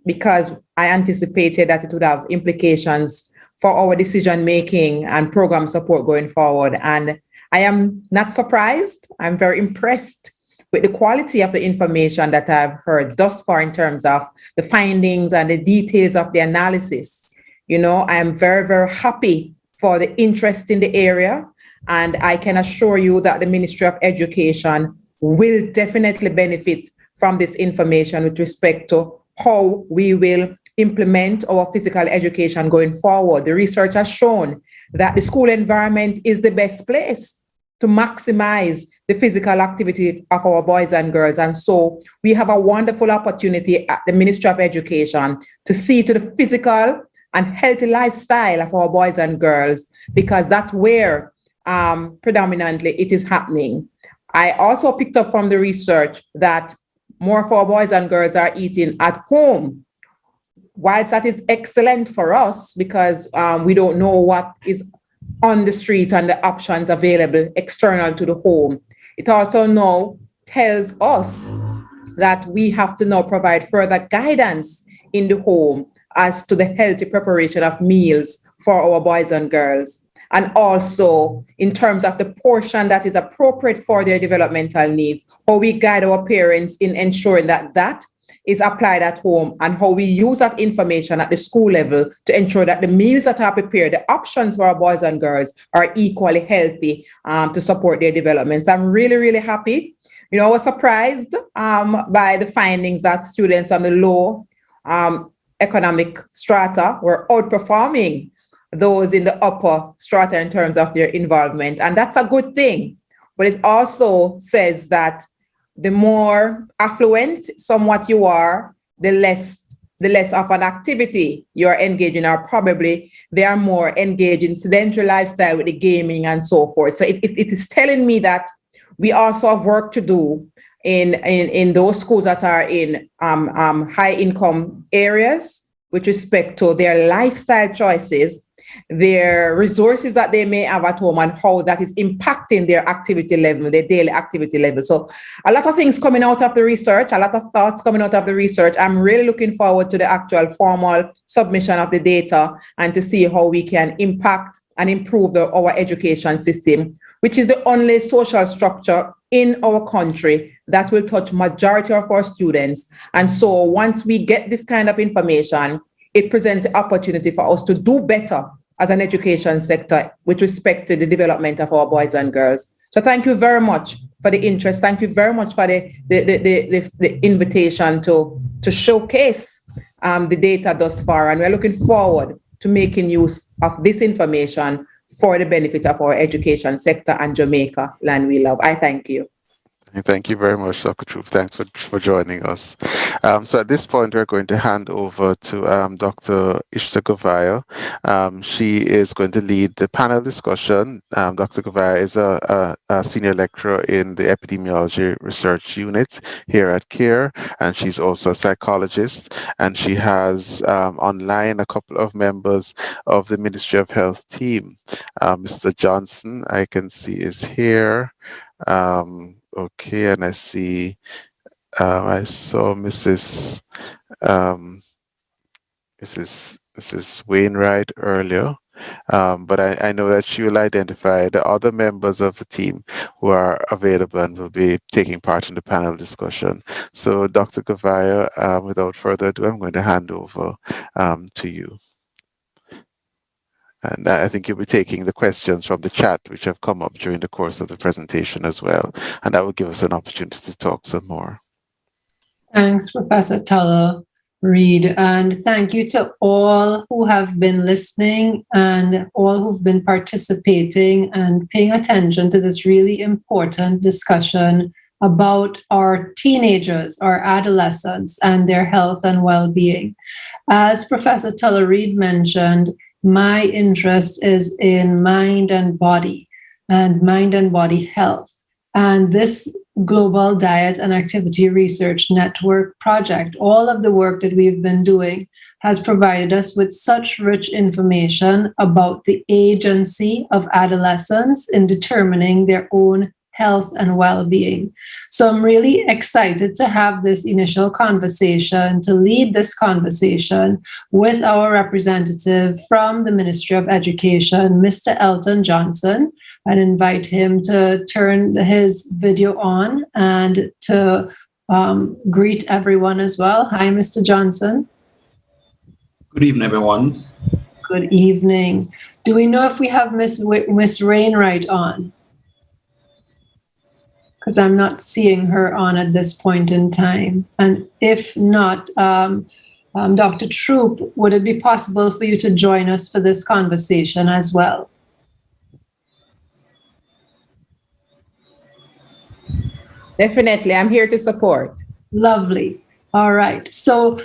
because I anticipated that it would have implications for our decision making and program support going forward. And I am not surprised. I'm very impressed with the quality of the information that I've heard thus far in terms of the findings and the details of the analysis. You know, I am very, very happy for the interest in the area. And I can assure you that the Ministry of Education will definitely benefit from this information with respect to how we will implement our physical education going forward. The research has shown that the school environment is the best place to maximize the physical activity of our boys and girls. And so we have a wonderful opportunity at the Ministry of Education to see to the physical and healthy lifestyle of our boys and girls, because that's where predominantly it is happening. I also picked up from the research that more of our boys and girls are eating at home. Whilst that is excellent for us because we don't know what is on the street and the options available external to the home, it also now tells us that we have to now provide further guidance in the home as to the healthy preparation of meals for our boys and girls. And also in terms of the portion that is appropriate for their developmental needs, how we guide our parents in ensuring that that is applied at home, and how we use that information at the school level to ensure that the meals that are prepared, the options for our boys and girls are equally healthy to support their development. So I'm really, really happy. You know, I was surprised by the findings that students on the low economic strata were outperforming those in the upper strata in terms of their involvement. And that's a good thing. But it also says that the more affluent somewhat you are, the less of an activity you're engaging, or probably they are more engaged in sedentary lifestyle with the gaming and so forth. So it is telling me that we also have work to do in those schools that are in high income areas with respect to their lifestyle choices, their resources that they may have at home, and how that is impacting their activity level, their daily activity level. So a lot of things coming out of the research, a lot of thoughts coming out of the research. I'm really looking forward to the actual formal submission of the data and to see how we can impact and improve our education system, which is the only social structure in our country that will touch majority of our students. And so once we get this kind of information, it presents the opportunity for us to do better as an education sector with respect to the development of our boys and girls. So thank you very much for the interest. Thank you very much for the invitation to showcase the data thus far. And we're looking forward to making use of this information for the benefit of our education sector and Jamaica, land we love. I thank you.
Thank you very much, Dr. Troop. Thanks for joining us. So at this point, we're going to hand over to Dr. Ishta Govaya. She is going to lead the panel discussion. Dr. Govaya is a senior lecturer in the Epidemiology Research Unit here at CARE, and she's also a psychologist. And she has online a couple of members of the Ministry of Health team. Mr. Johnson, I can see, is here. Okay, and I see, I saw Mrs. Wainwright earlier. But I know that she will identify the other members of the team who are available and will be taking part in the panel discussion. So, Dr. Gavaya, without further ado, I'm going to hand over to you. And I think you'll be taking the questions from the chat, which have come up during the course of the presentation as well. And that will give us an opportunity to talk some more.
Thanks, Professor Reed, and thank you to all who have been listening and all who've been participating and paying attention to this really important discussion about our teenagers, our adolescents, and their health and well-being. As Professor Reed mentioned, my interest is in mind and body health. And this Global Diet and Activity Research Network project, all of the work that we've been doing has provided us with such rich information about the agency of adolescents in determining their own health and well-being. So I'm really excited to have this initial conversation, to lead this conversation with our representative from the Ministry of Education, Mr. Elton Johnson, and invite him to turn his video on and to greet everyone as well. Hi, Mr. Johnson.
Good evening, everyone.
Good evening. Do we know if we have Miss Rainwright on? Because I'm not seeing her on at this point in time. And if not, Dr. Troop, would it be possible for you to join us for this conversation as well?
Definitely, I'm here to support.
Lovely. All right. So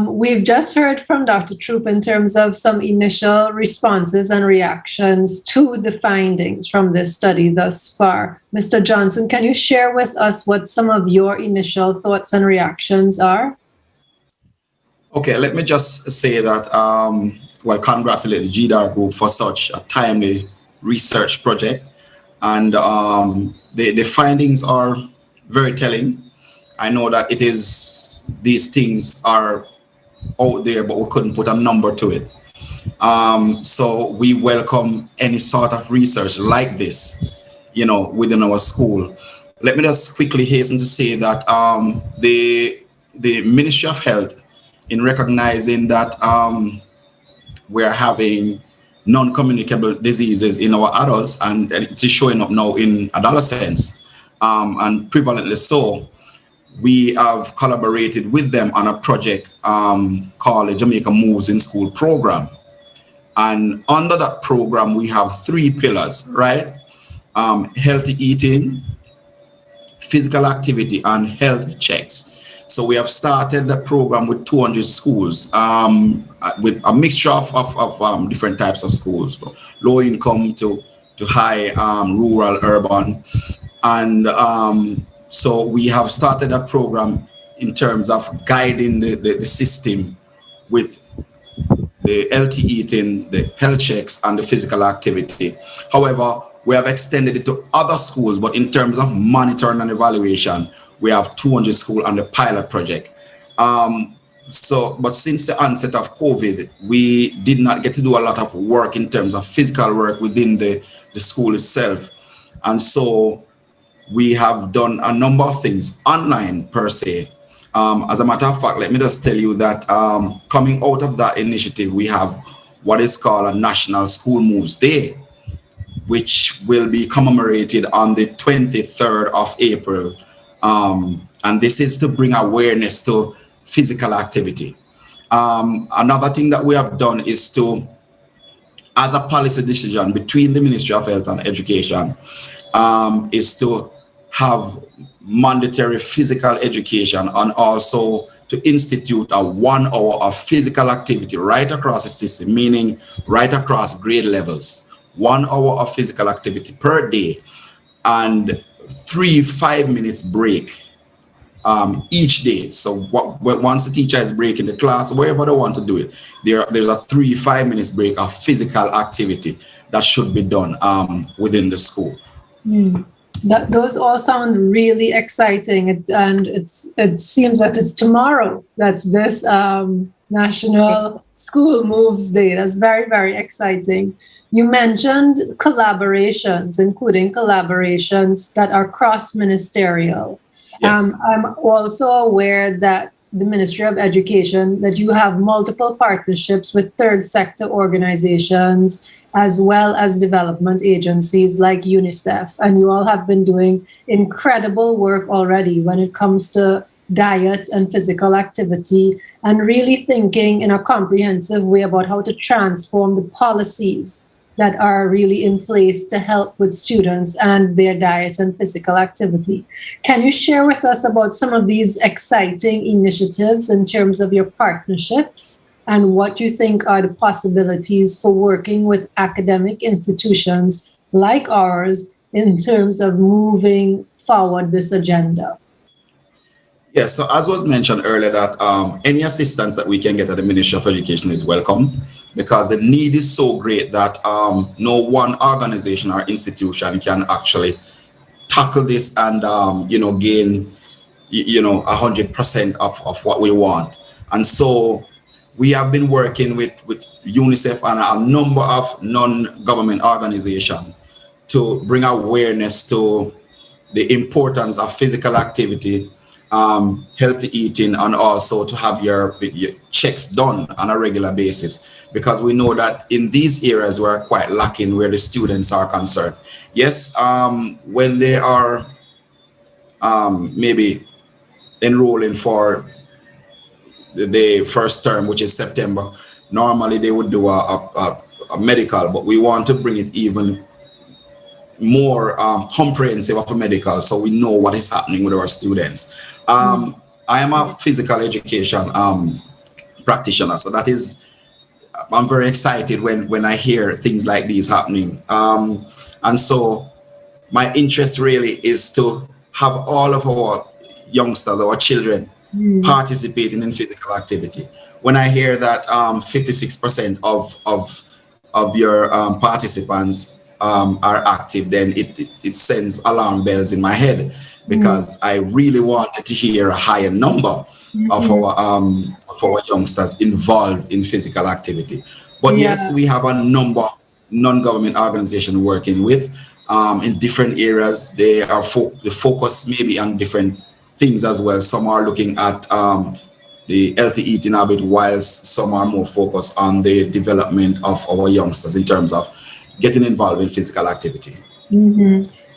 we've just heard from Dr. Troop in terms of some initial responses and reactions to the findings from this study thus far. Mr. Johnson, can you share with us what some of your initial thoughts and reactions are?
Okay, let me just say that, congratulate the GDAR group for such a timely research project. And the findings are very telling. I know that these things are out there, but we couldn't put a number to it. So we welcome any sort of research like this, within our school. Let me just quickly hasten to say that the Ministry of Health, in recognizing that we're having non-communicable diseases in our adults, and it is showing up now in adolescents, and prevalently so, we have collaborated with them on a project called the Jamaican Moves in School program. And under that program, we have 3 pillars, right? Healthy eating, physical activity, and health checks. So we have started the program with 200 schools, with a mixture of different types of schools, from low income to high, rural, urban. And so we have started a program in terms of guiding the system with the healthy eating, the health checks, and the physical activity. However, we have extended it to other schools, but in terms of monitoring and evaluation, we have 200 schools on the pilot project. But since the onset of COVID, we did not get to do a lot of work in terms of physical work within the school itself. And so we have done a number of things online per se. As a matter of fact, let me just tell you that coming out of that initiative, we have what is called a National School Moves Day, which will be commemorated on the 23rd of April. And this is to bring awareness to physical activity. Another thing that we have done is to, as a policy decision between the Ministry of Health and Education, is to have mandatory physical education and also to institute a 1 hour of physical activity right across the system, meaning right across grade levels. 1 hour of physical activity per day and 3 5-minute break each day. So once the teacher is breaking the class, wherever they want to do it, there's a 3 5-minute break of physical activity that should be done within the school.
Those all sound really exciting, and it seems that it's tomorrow. That's this National School Moves Day. That's very, very exciting. You mentioned collaborations, including collaborations that are cross-ministerial.
Yes.
I'm also aware that the Ministry of Education, that you have multiple partnerships with third sector organizations, as well as development agencies like UNICEF. And you all have been doing incredible work already when it comes to diet and physical activity, and really thinking in a comprehensive way about how to transform the policies that are really in place to help with students and their diet and physical activity. Can you share with us about some of these exciting initiatives in terms of your partnerships and what you think are the possibilities for working with academic institutions like ours in terms of moving forward this agenda?
Yes, so as was mentioned earlier, that any assistance that we can get at the Ministry of Education is welcome, because the need is so great that no one organization or institution can actually tackle this and gain 100% of what we want. And so we have been working with UNICEF and a number of non-government organizations to bring awareness to the importance of physical activity, healthy eating, and also to have your checks done on a regular basis, because we know that in these areas we're quite lacking where the students are concerned. Yes, when they are maybe enrolling for the first term, which is September, normally they would do a medical, but we want to bring it even more comprehensive of a medical, so we know what is happening with our students. I am a physical education practitioner, so that is, I'm very excited when I hear things like these happening. And so my interest really is to have all of our youngsters, our children, participating in physical activity. When I hear that 56% of your participants are active, then it sends alarm bells in my head, because I really wanted to hear a higher number of our youngsters involved in physical activity. But yes, we have a number of non-government organizations working with in different areas. They are the focus maybe on different things as well. Some are looking at the healthy eating habit, whilst some are more focused on the development of our youngsters in terms of getting involved in physical activity.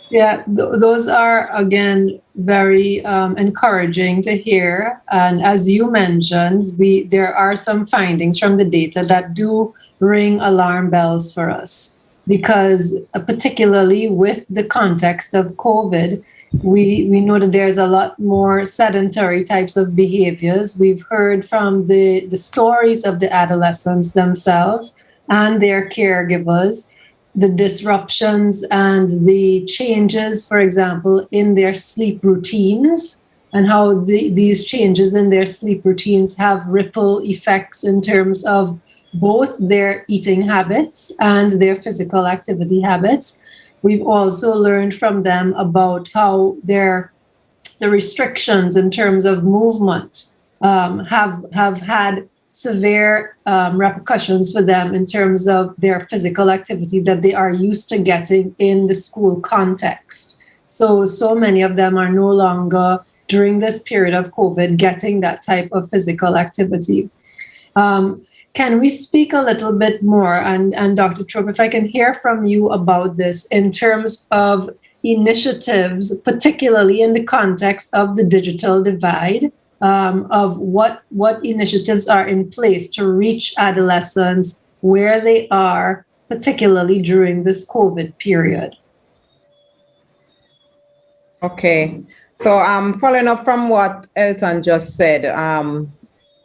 Yeah, those are, again, very encouraging to hear. And as you mentioned, there are some findings from the data that do ring alarm bells for us, because particularly with the context of COVID, we know that there's a lot more sedentary types of behaviors. We've heard from the stories of the adolescents themselves and their caregivers, the disruptions and the changes, for example, in their sleep routines, and how these changes in their sleep routines have ripple effects in terms of both their eating habits and their physical activity habits. We've also learned from them about how the restrictions in terms of movement have had severe repercussions for them in terms of their physical activity that they are used to getting in the school context. So many of them are no longer, during this period of COVID, getting that type of physical activity. Can we speak a little bit more, and Dr. Trope, if I can hear from you about this in terms of initiatives, particularly in the context of the digital divide, of what initiatives are in place to reach adolescents where they are, particularly during this COVID period.
Okay, so following up from what Elton just said,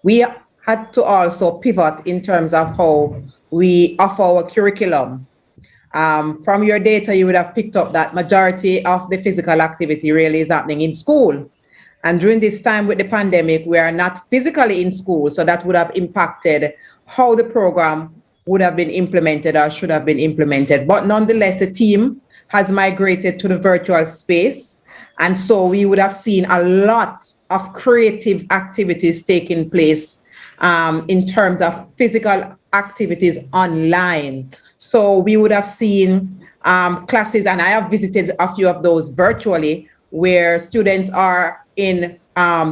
we had to also pivot in terms of how we offer our curriculum. From your data, you would have picked up that majority of the physical activity really is happening in school. And during this time with the pandemic, we are not physically in school, so that would have impacted how the program would have been implemented or should have been implemented. But nonetheless, the team has migrated to the virtual space. And so we would have seen a lot of creative activities taking place in terms of physical activities online. So we would have seen classes, and I have visited a few of those virtually, where students are in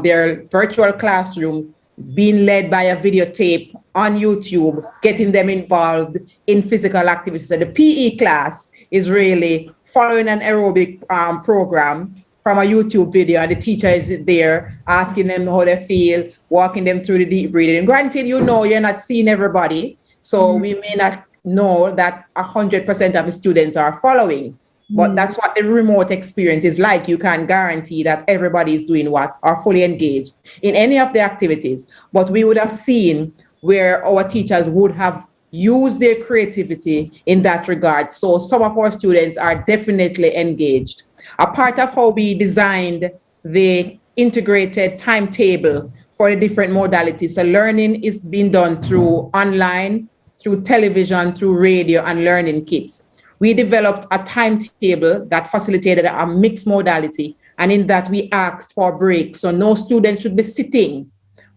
their virtual classroom being led by a videotape on YouTube, getting them involved in physical activities. So the PE class is really following an aerobic program from a YouTube video, and the teacher is there asking them how they feel, walking them through the deep breathing. Granted, you know, you're not seeing everybody, so we may not know that 100% of the students are following, but that's what the remote experience is like. You can guarantee that everybody is doing what, are fully engaged in any of the activities. But we would have seen where our teachers would have used their creativity in that regard. So some of our students are definitely engaged. A part of how we designed the integrated timetable for the different modalities. So learning is being done through online, through television, through radio, and learning kits. We developed a timetable that facilitated a mixed modality, and in that we asked for breaks. So no student should be sitting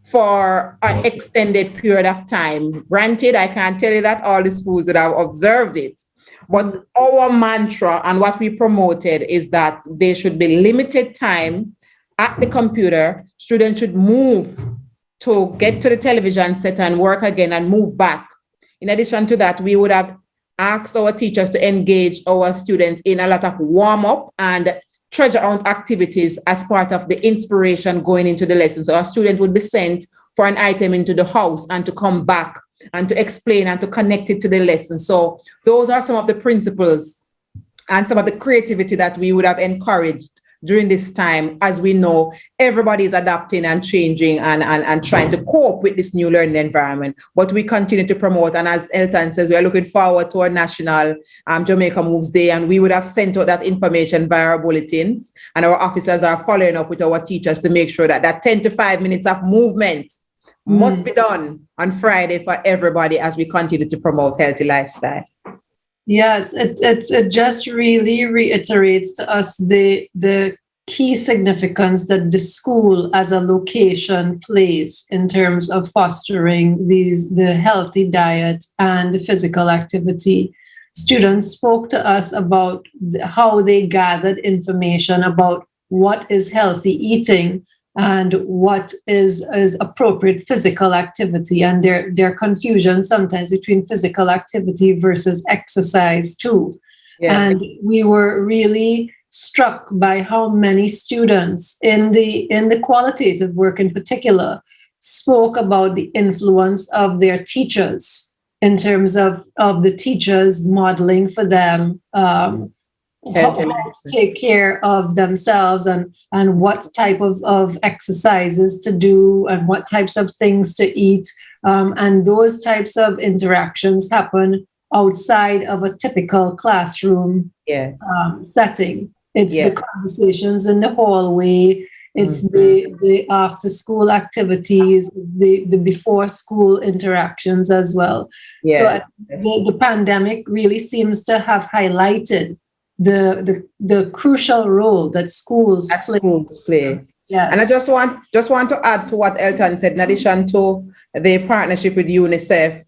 for an extended period of time. Granted, I can't tell you that all the schools would have observed it, but our mantra and what we promoted is that there should be limited time at the computer. Students should move to get to the television set and work again and move back. In addition to that, we would have asked our teachers to engage our students in a lot of warm-up and treasure hunt activities as part of the inspiration going into the lesson. So our student would be sent for an item into the house and to come back and to explain and to connect it to the lesson. So those are some of the principles and some of the creativity that we would have encouraged during this time. As we know, everybody is adapting and changing and trying to cope with this new learning environment. But we continue to promote. And as Elton says, we are looking forward to our national Jamaica Moves Day. And we would have sent out that information via our bulletins. And our officers are following up with our teachers to make sure that that 10 to 5 minutes of movement must be done on Friday for everybody as we continue to promote healthy lifestyle.
Yes, it just really reiterates to us the key significance that the school as a location plays in terms of fostering the healthy diet and the physical activity. Students spoke to us about how they gathered information about what is healthy eating and what is appropriate physical activity, and their confusion sometimes between physical activity versus exercise too. Yeah. And we were really struck by how many students in the qualitative work in particular spoke about the influence of their teachers in terms of the teachers modeling for them how to take care of themselves and what type of exercises to do and what types of things to eat. And those types of interactions happen outside of a typical classroom setting. It's the conversations in the hallway. It's the after school activities, the before school interactions as well. So the pandemic really seems to have highlighted the crucial role that schools play. Yes.
And I just want to add to what Elton said. In addition to the partnership with UNICEF,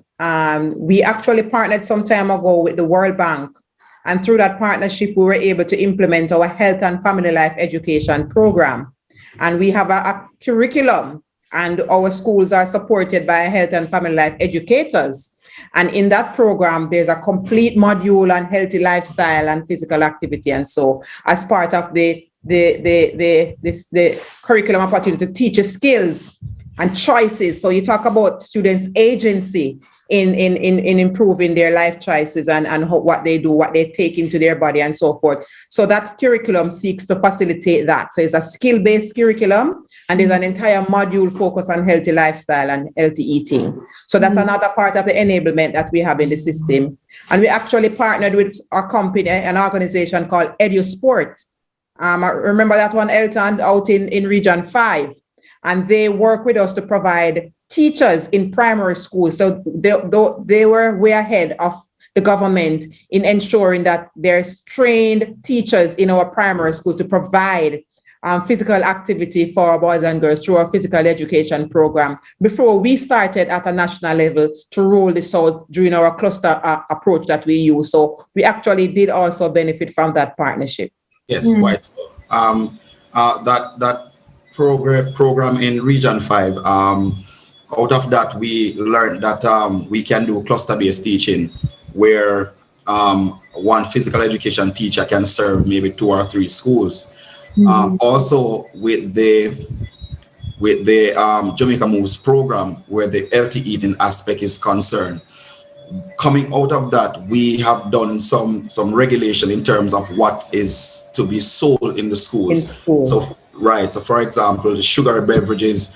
we actually partnered some time ago with the World Bank, and through that partnership, we were able to implement our health and family life education program. And we have a curriculum, and our schools are supported by health and family life educators. And in that program, there's a complete module on healthy lifestyle and physical activity. And so as part of the curriculum opportunity to teach skills and choices. So you talk about students' agency in improving their life choices and what they do, what they take into their body and so forth. So that curriculum seeks to facilitate that. So it's a skill-based curriculum, and there's an entire module focused on healthy lifestyle and healthy eating. So that's another part of the enablement that we have in the system. And we actually partnered with a company, an organization called EduSport. I remember that one, Elton, out in Region 5. And they work with us to provide teachers in primary schools. So they were way ahead of the government in ensuring that there's trained teachers in our primary school to provide physical activity for our boys and girls through our physical education program before we started at a national level to roll this out during our cluster approach that we use. So we actually did also benefit from that partnership.
Yes, quite so. That program in Region 5, out of that, we learned that we can do cluster-based teaching where one physical education teacher can serve maybe 2 or 3 schools. Also with the Jamaica Moves program, where the healthy eating aspect is concerned, coming out of that, we have done some regulation in terms of what is to be sold in the schools. So for example, the sugary beverages,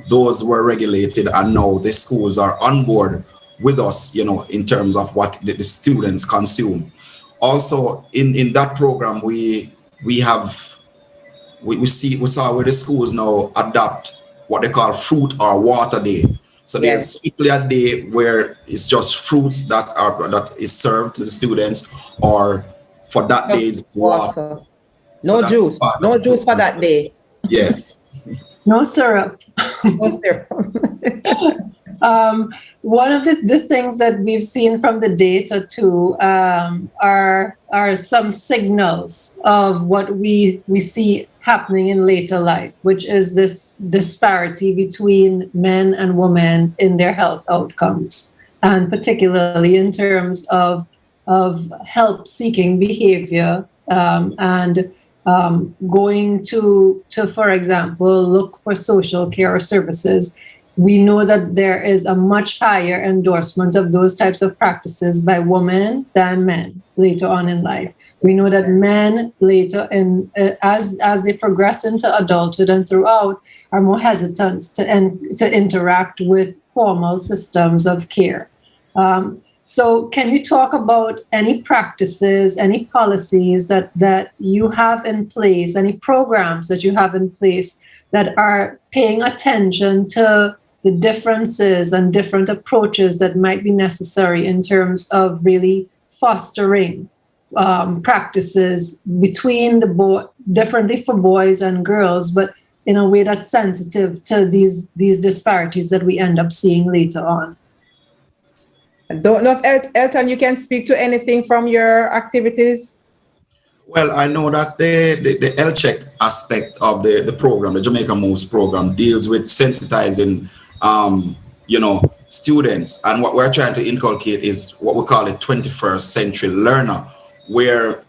those were regulated, and now the schools are on board with us, in terms of what the students consume. Also in that program, we saw where the schools now adopt what they call fruit or water day. So there's strictly a day where it's just fruits that is served to the students, or for that day it's water.
No juice for that day.
Yes.
No syrup.
No syrup.
One of the things that we've seen from the data too are some signals of what we see happening in later life, which is this disparity between men and women in their health outcomes, and particularly in terms of help-seeking behavior and going to, for example, look for social care or services. We know that there is a much higher endorsement of those types of practices by women than men later on in life. We know that men later as they progress into adulthood and throughout, are more hesitant to interact with formal systems of care. So can you talk about any practices, any policies that you have in place, any programs that you have in place that are paying attention to the differences and different approaches that might be necessary in terms of really fostering practices between differently for boys and girls, but in a way that's sensitive to these disparities that we end up seeing later on?
I don't know if Elton, you can speak to anything from your activities.
Well, I know that the L-check aspect of the program, the Jamaica Moves program, deals with sensitizing students, and what we're trying to inculcate is what we call a 21st century learner, where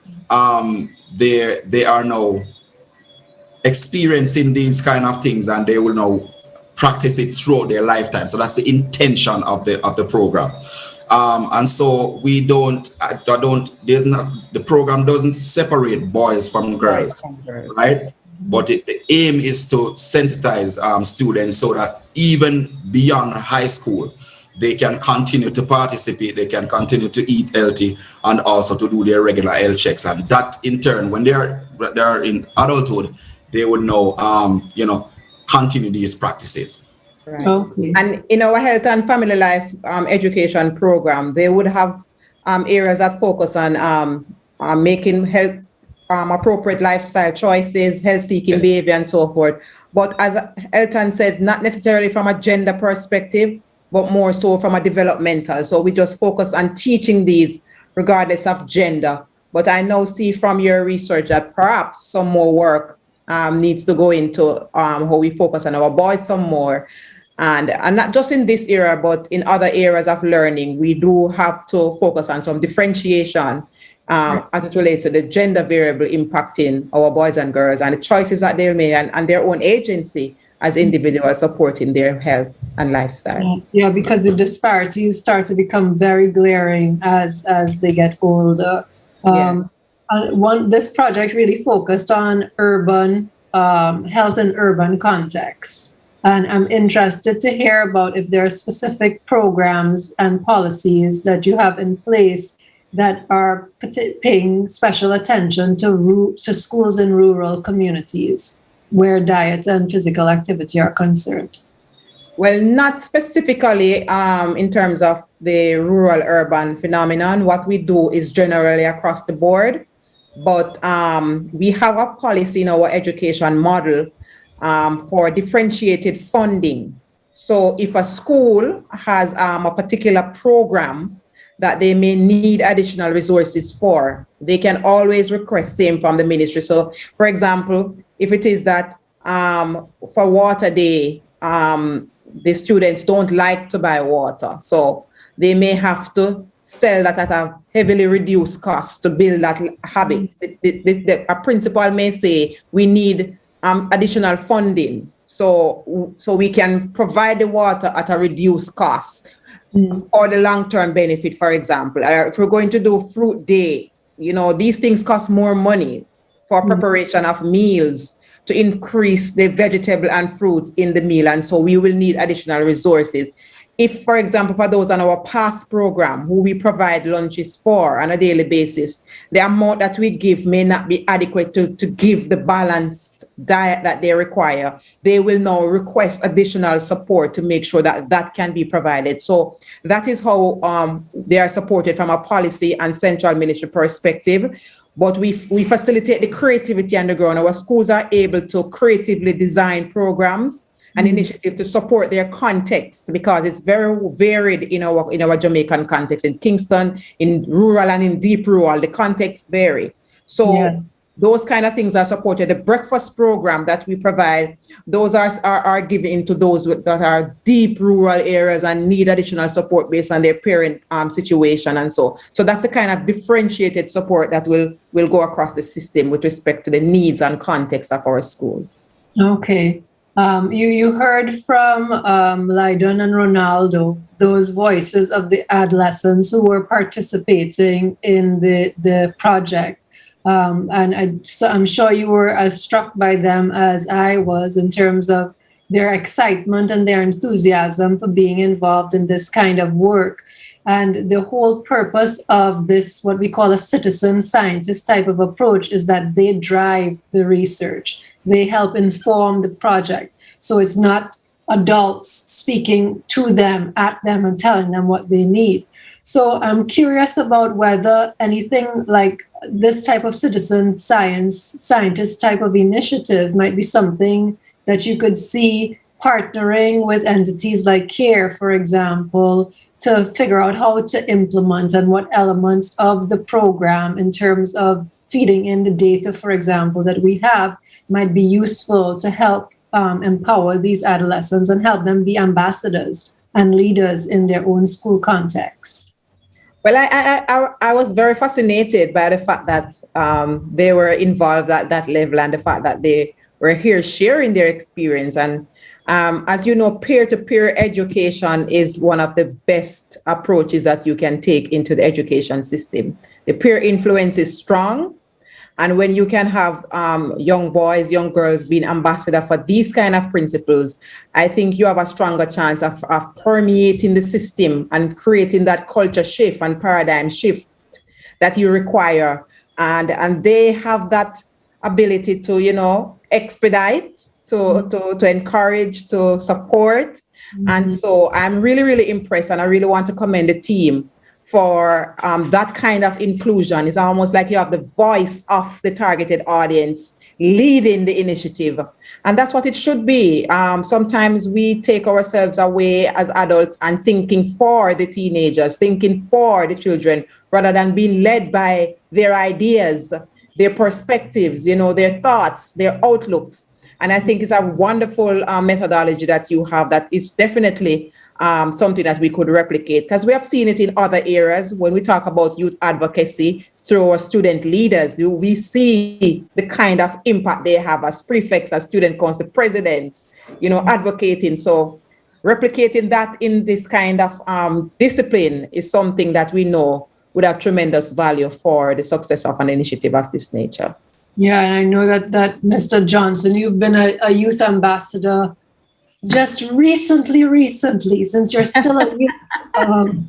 they are now experiencing these kind of things, and they will now practice it throughout their lifetime. So that's the intention of the program. And so the program doesn't separate boys from girls, right? But the aim is to sensitize students so that even beyond high school, they can continue to participate, they can continue to eat healthy, and also to do their regular health checks. And that in turn, when they are in adulthood, they would know, continue these practices.
Right. Okay. And in our health and family life education program, they would have areas that focus on making health appropriate lifestyle choices, health-seeking behavior, and so forth. But as Elton said, not necessarily from a gender perspective, but more so from a developmental. So we just focus on teaching these regardless of gender. But I now see from your research that perhaps some more work needs to go into how we focus on our boys some more. And not just in this area, but in other areas of learning, we do have to focus on some differentiation as it relates to the gender variable impacting our boys and girls and the choices that they make and their own agency as individuals supporting their health and lifestyle.
Yeah, because the disparities start to become very glaring as they get older. This project really focused on urban health and urban contexts. And I'm interested to hear about if there are specific programs and policies that you have in place that are paying special attention to schools in rural communities where diet and physical activity are concerned.
Well, not specifically in terms of the rural-urban phenomenon. What we do is generally across the board. but we have a policy in our education model for differentiated funding. So if a school has a particular program that they may need additional resources for, they can always request same from the ministry. So for example, if it is that for water day, the students don't like to buy water, so they may have to sell that at a heavily reduced cost to build that habit. A principal may say we need additional funding, so we can provide the water at a reduced cost or the long-term benefit. For example, if we're going to do fruit day, these things cost more money for preparation of meals to increase the vegetable and fruits in the meal, and so we will need additional resources. If, for example, for those on our PATH program, who we provide lunches for on a daily basis, the amount that we give may not be adequate to give the balanced diet that they require. They will now request additional support to make sure that that can be provided. So that is how they are supported from a policy and central ministry perspective. But we facilitate the creativity on the ground. Our schools are able to creatively design programs and initiative to support their context, because it's very varied in our Jamaican context. In Kingston, in rural and in deep rural, the contexts vary. So those kind of things are supported. The breakfast program that we provide, those are given to those that are deep rural areas and need additional support based on their parent situation. And so that's the kind of differentiated support that will go across the system with respect to the needs and context of our schools.
Okay. You heard from Lydon and Ronaldo, those voices of the adolescents who were participating in the project. And I'm sure you were as struck by them as I was in terms of their excitement and their enthusiasm for being involved in this kind of work. And the whole purpose of this, what we call a citizen scientist type of approach, is that they drive the research. They help inform the project. So it's not adults speaking to them, at them, and telling them what they need. So I'm curious about whether anything like this type of citizen scientist type of initiative might be something that you could see partnering with entities like CARE, for example, to figure out how to implement and what elements of the program in terms of feeding in the data, for example, that we have might be useful to help empower these adolescents and help them be ambassadors and leaders in their own school context.
Well, I was very fascinated by the fact that they were involved at that level and the fact that they were here sharing their experience. And as you know, peer-to-peer education is one of the best approaches that you can take into the education system. The peer influence is strong. And when you can have young boys, young girls being ambassador for these kind of principles, I think you have a stronger chance of permeating the system and creating that culture shift and paradigm shift that you require. And they have that ability to, expedite, to encourage, to support. And so I'm really, really impressed, and I really want to commend the team for that kind of inclusion. It's almost like you have the voice of the targeted audience leading the initiative. And that's what it should be. Sometimes we take ourselves away as adults and thinking for the teenagers, thinking for the children, rather than being led by their ideas, their perspectives, their thoughts, their outlooks. And I think it's a wonderful methodology that you have that is definitely something that we could replicate, because we have seen it in other areas. When we talk about youth advocacy through our student leaders, we see the kind of impact they have as prefects, as student council presidents, advocating. So replicating that in this kind of discipline is something that we know would have tremendous value for the success of an initiative of this nature.
Yeah, and I know that Mr. Johnson, you've been a youth ambassador just recently, since you're still a youth, and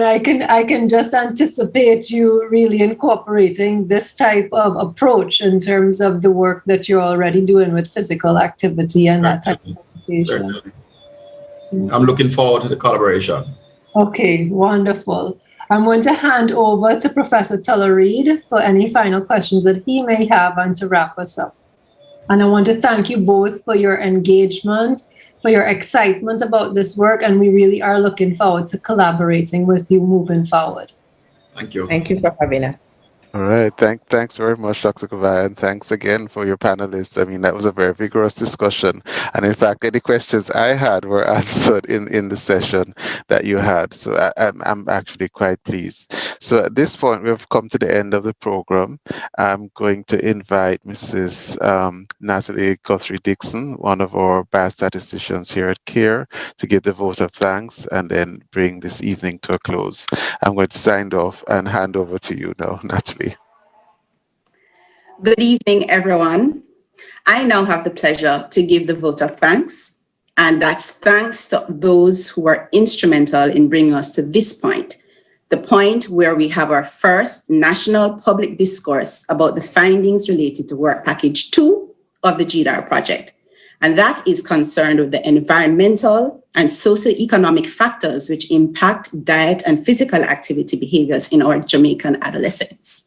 I can just anticipate you really incorporating this type of approach in terms of the work that you're already doing with physical activity and that type of education.
I'm looking forward to the collaboration.
Okay, wonderful. I'm going to hand over to Professor Tuller Reid for any final questions that he may have and to wrap us up. And I want to thank you both for your engagement, for your excitement about this work, and we really are looking forward to collaborating with you moving forward.
Thank you.
Thank you for having us.
All right. Thanks very much, Dr. Kovai, and thanks again for your panelists. I mean, that was a very vigorous discussion. And in fact, any questions I had were answered in the session that you had. So I'm actually quite pleased. So at this point, we've come to the end of the program. I'm going to invite Mrs. Natalie Guthrie Dixon, one of our biostatisticians here at CARE, to give the vote of thanks and then bring this evening to a close. I'm going to sign off and hand over to you now, Natalie.
Good evening, everyone. I now have the pleasure to give the vote of thanks, and that's thanks to those who were instrumental in bringing us to this point, the point where we have our first national public discourse about the findings related to Work Package 2 of the GDAR project. And that is concerned with the environmental and socioeconomic factors which impact diet and physical activity behaviors in our Jamaican adolescents.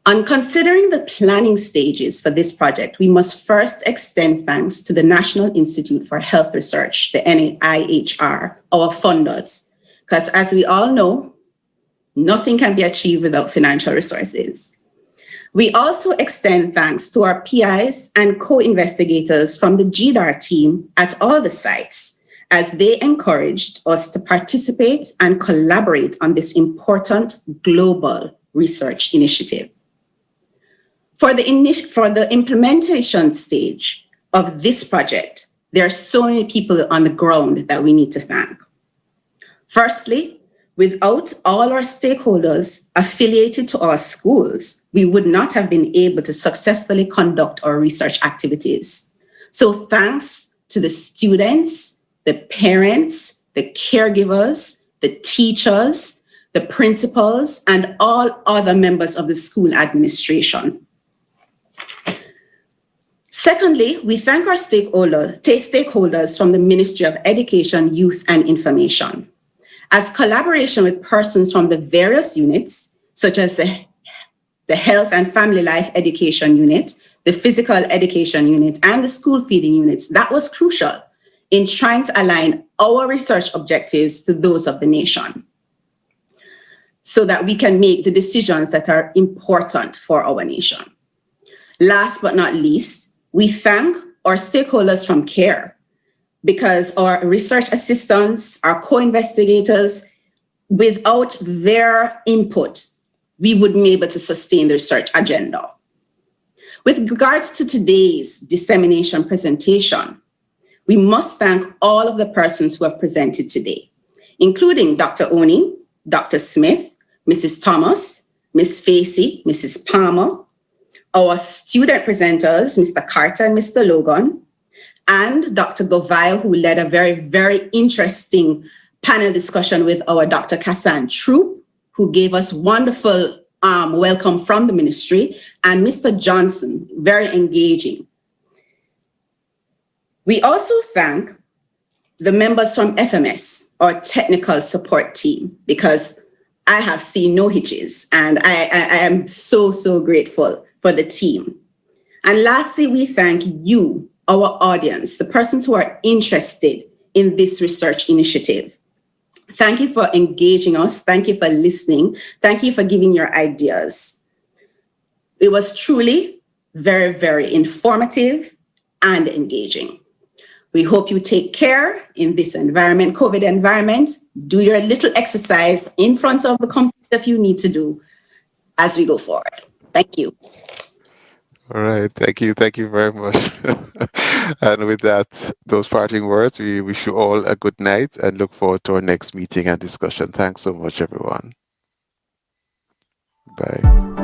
On considering the planning stages for this project, we must first extend thanks to the National Institute for Health Research, the NIHR, our funders, because as we all know, nothing can be achieved without financial resources. We also extend thanks to our PIs and co-investigators from the GDAR team at all the sites, as they encouraged us to participate and collaborate on this important global research initiative. For the implementation stage of this project, there are so many people on the ground that we need to thank. Firstly, without all our stakeholders affiliated to our schools, we would not have been able to successfully conduct our research activities. So thanks to the students, the parents, the caregivers, the teachers, the principals, and all other members of the school administration. Secondly, we thank our stakeholders from the Ministry of Education, Youth and Information. As collaboration with persons from the various units, such as the Health and Family Life Education Unit, the Physical Education Unit, and the School Feeding Units, that was crucial in trying to align our research objectives to those of the nation, so that we can make the decisions that are important for our nation. Last but not least, we thank our stakeholders from CARE, because our research assistants, our co-investigators, without their input, we wouldn't be able to sustain the research agenda. With regards to today's dissemination presentation, we must thank all of the persons who have presented today, including Dr. Oni, Dr. Smith, Mrs. Thomas, Ms. Facey, Mrs. Palmer, our student presenters, Mr. Carter and Mr. Logan, and Dr. Govile, who led a very, very interesting panel discussion with our Dr. Kassan Troop, who gave us wonderful welcome from the ministry, and Mr. Johnson, very engaging. We also thank the members from FMS, our technical support team, because I have seen no hitches, and I am so, so grateful for the team. And lastly, we thank you, our audience, the persons who are interested in this research initiative. Thank you for engaging us. Thank you for listening. Thank you for giving your ideas. It was truly very, very informative and engaging. We hope you take care in this environment, COVID environment. Do your little exercise in front of the computer if you need to do as we go forward. Thank you.
All right. Thank you. Thank you very much. And with that, those parting words, we wish you all a good night and look forward to our next meeting and discussion. Thanks so much, everyone. Bye.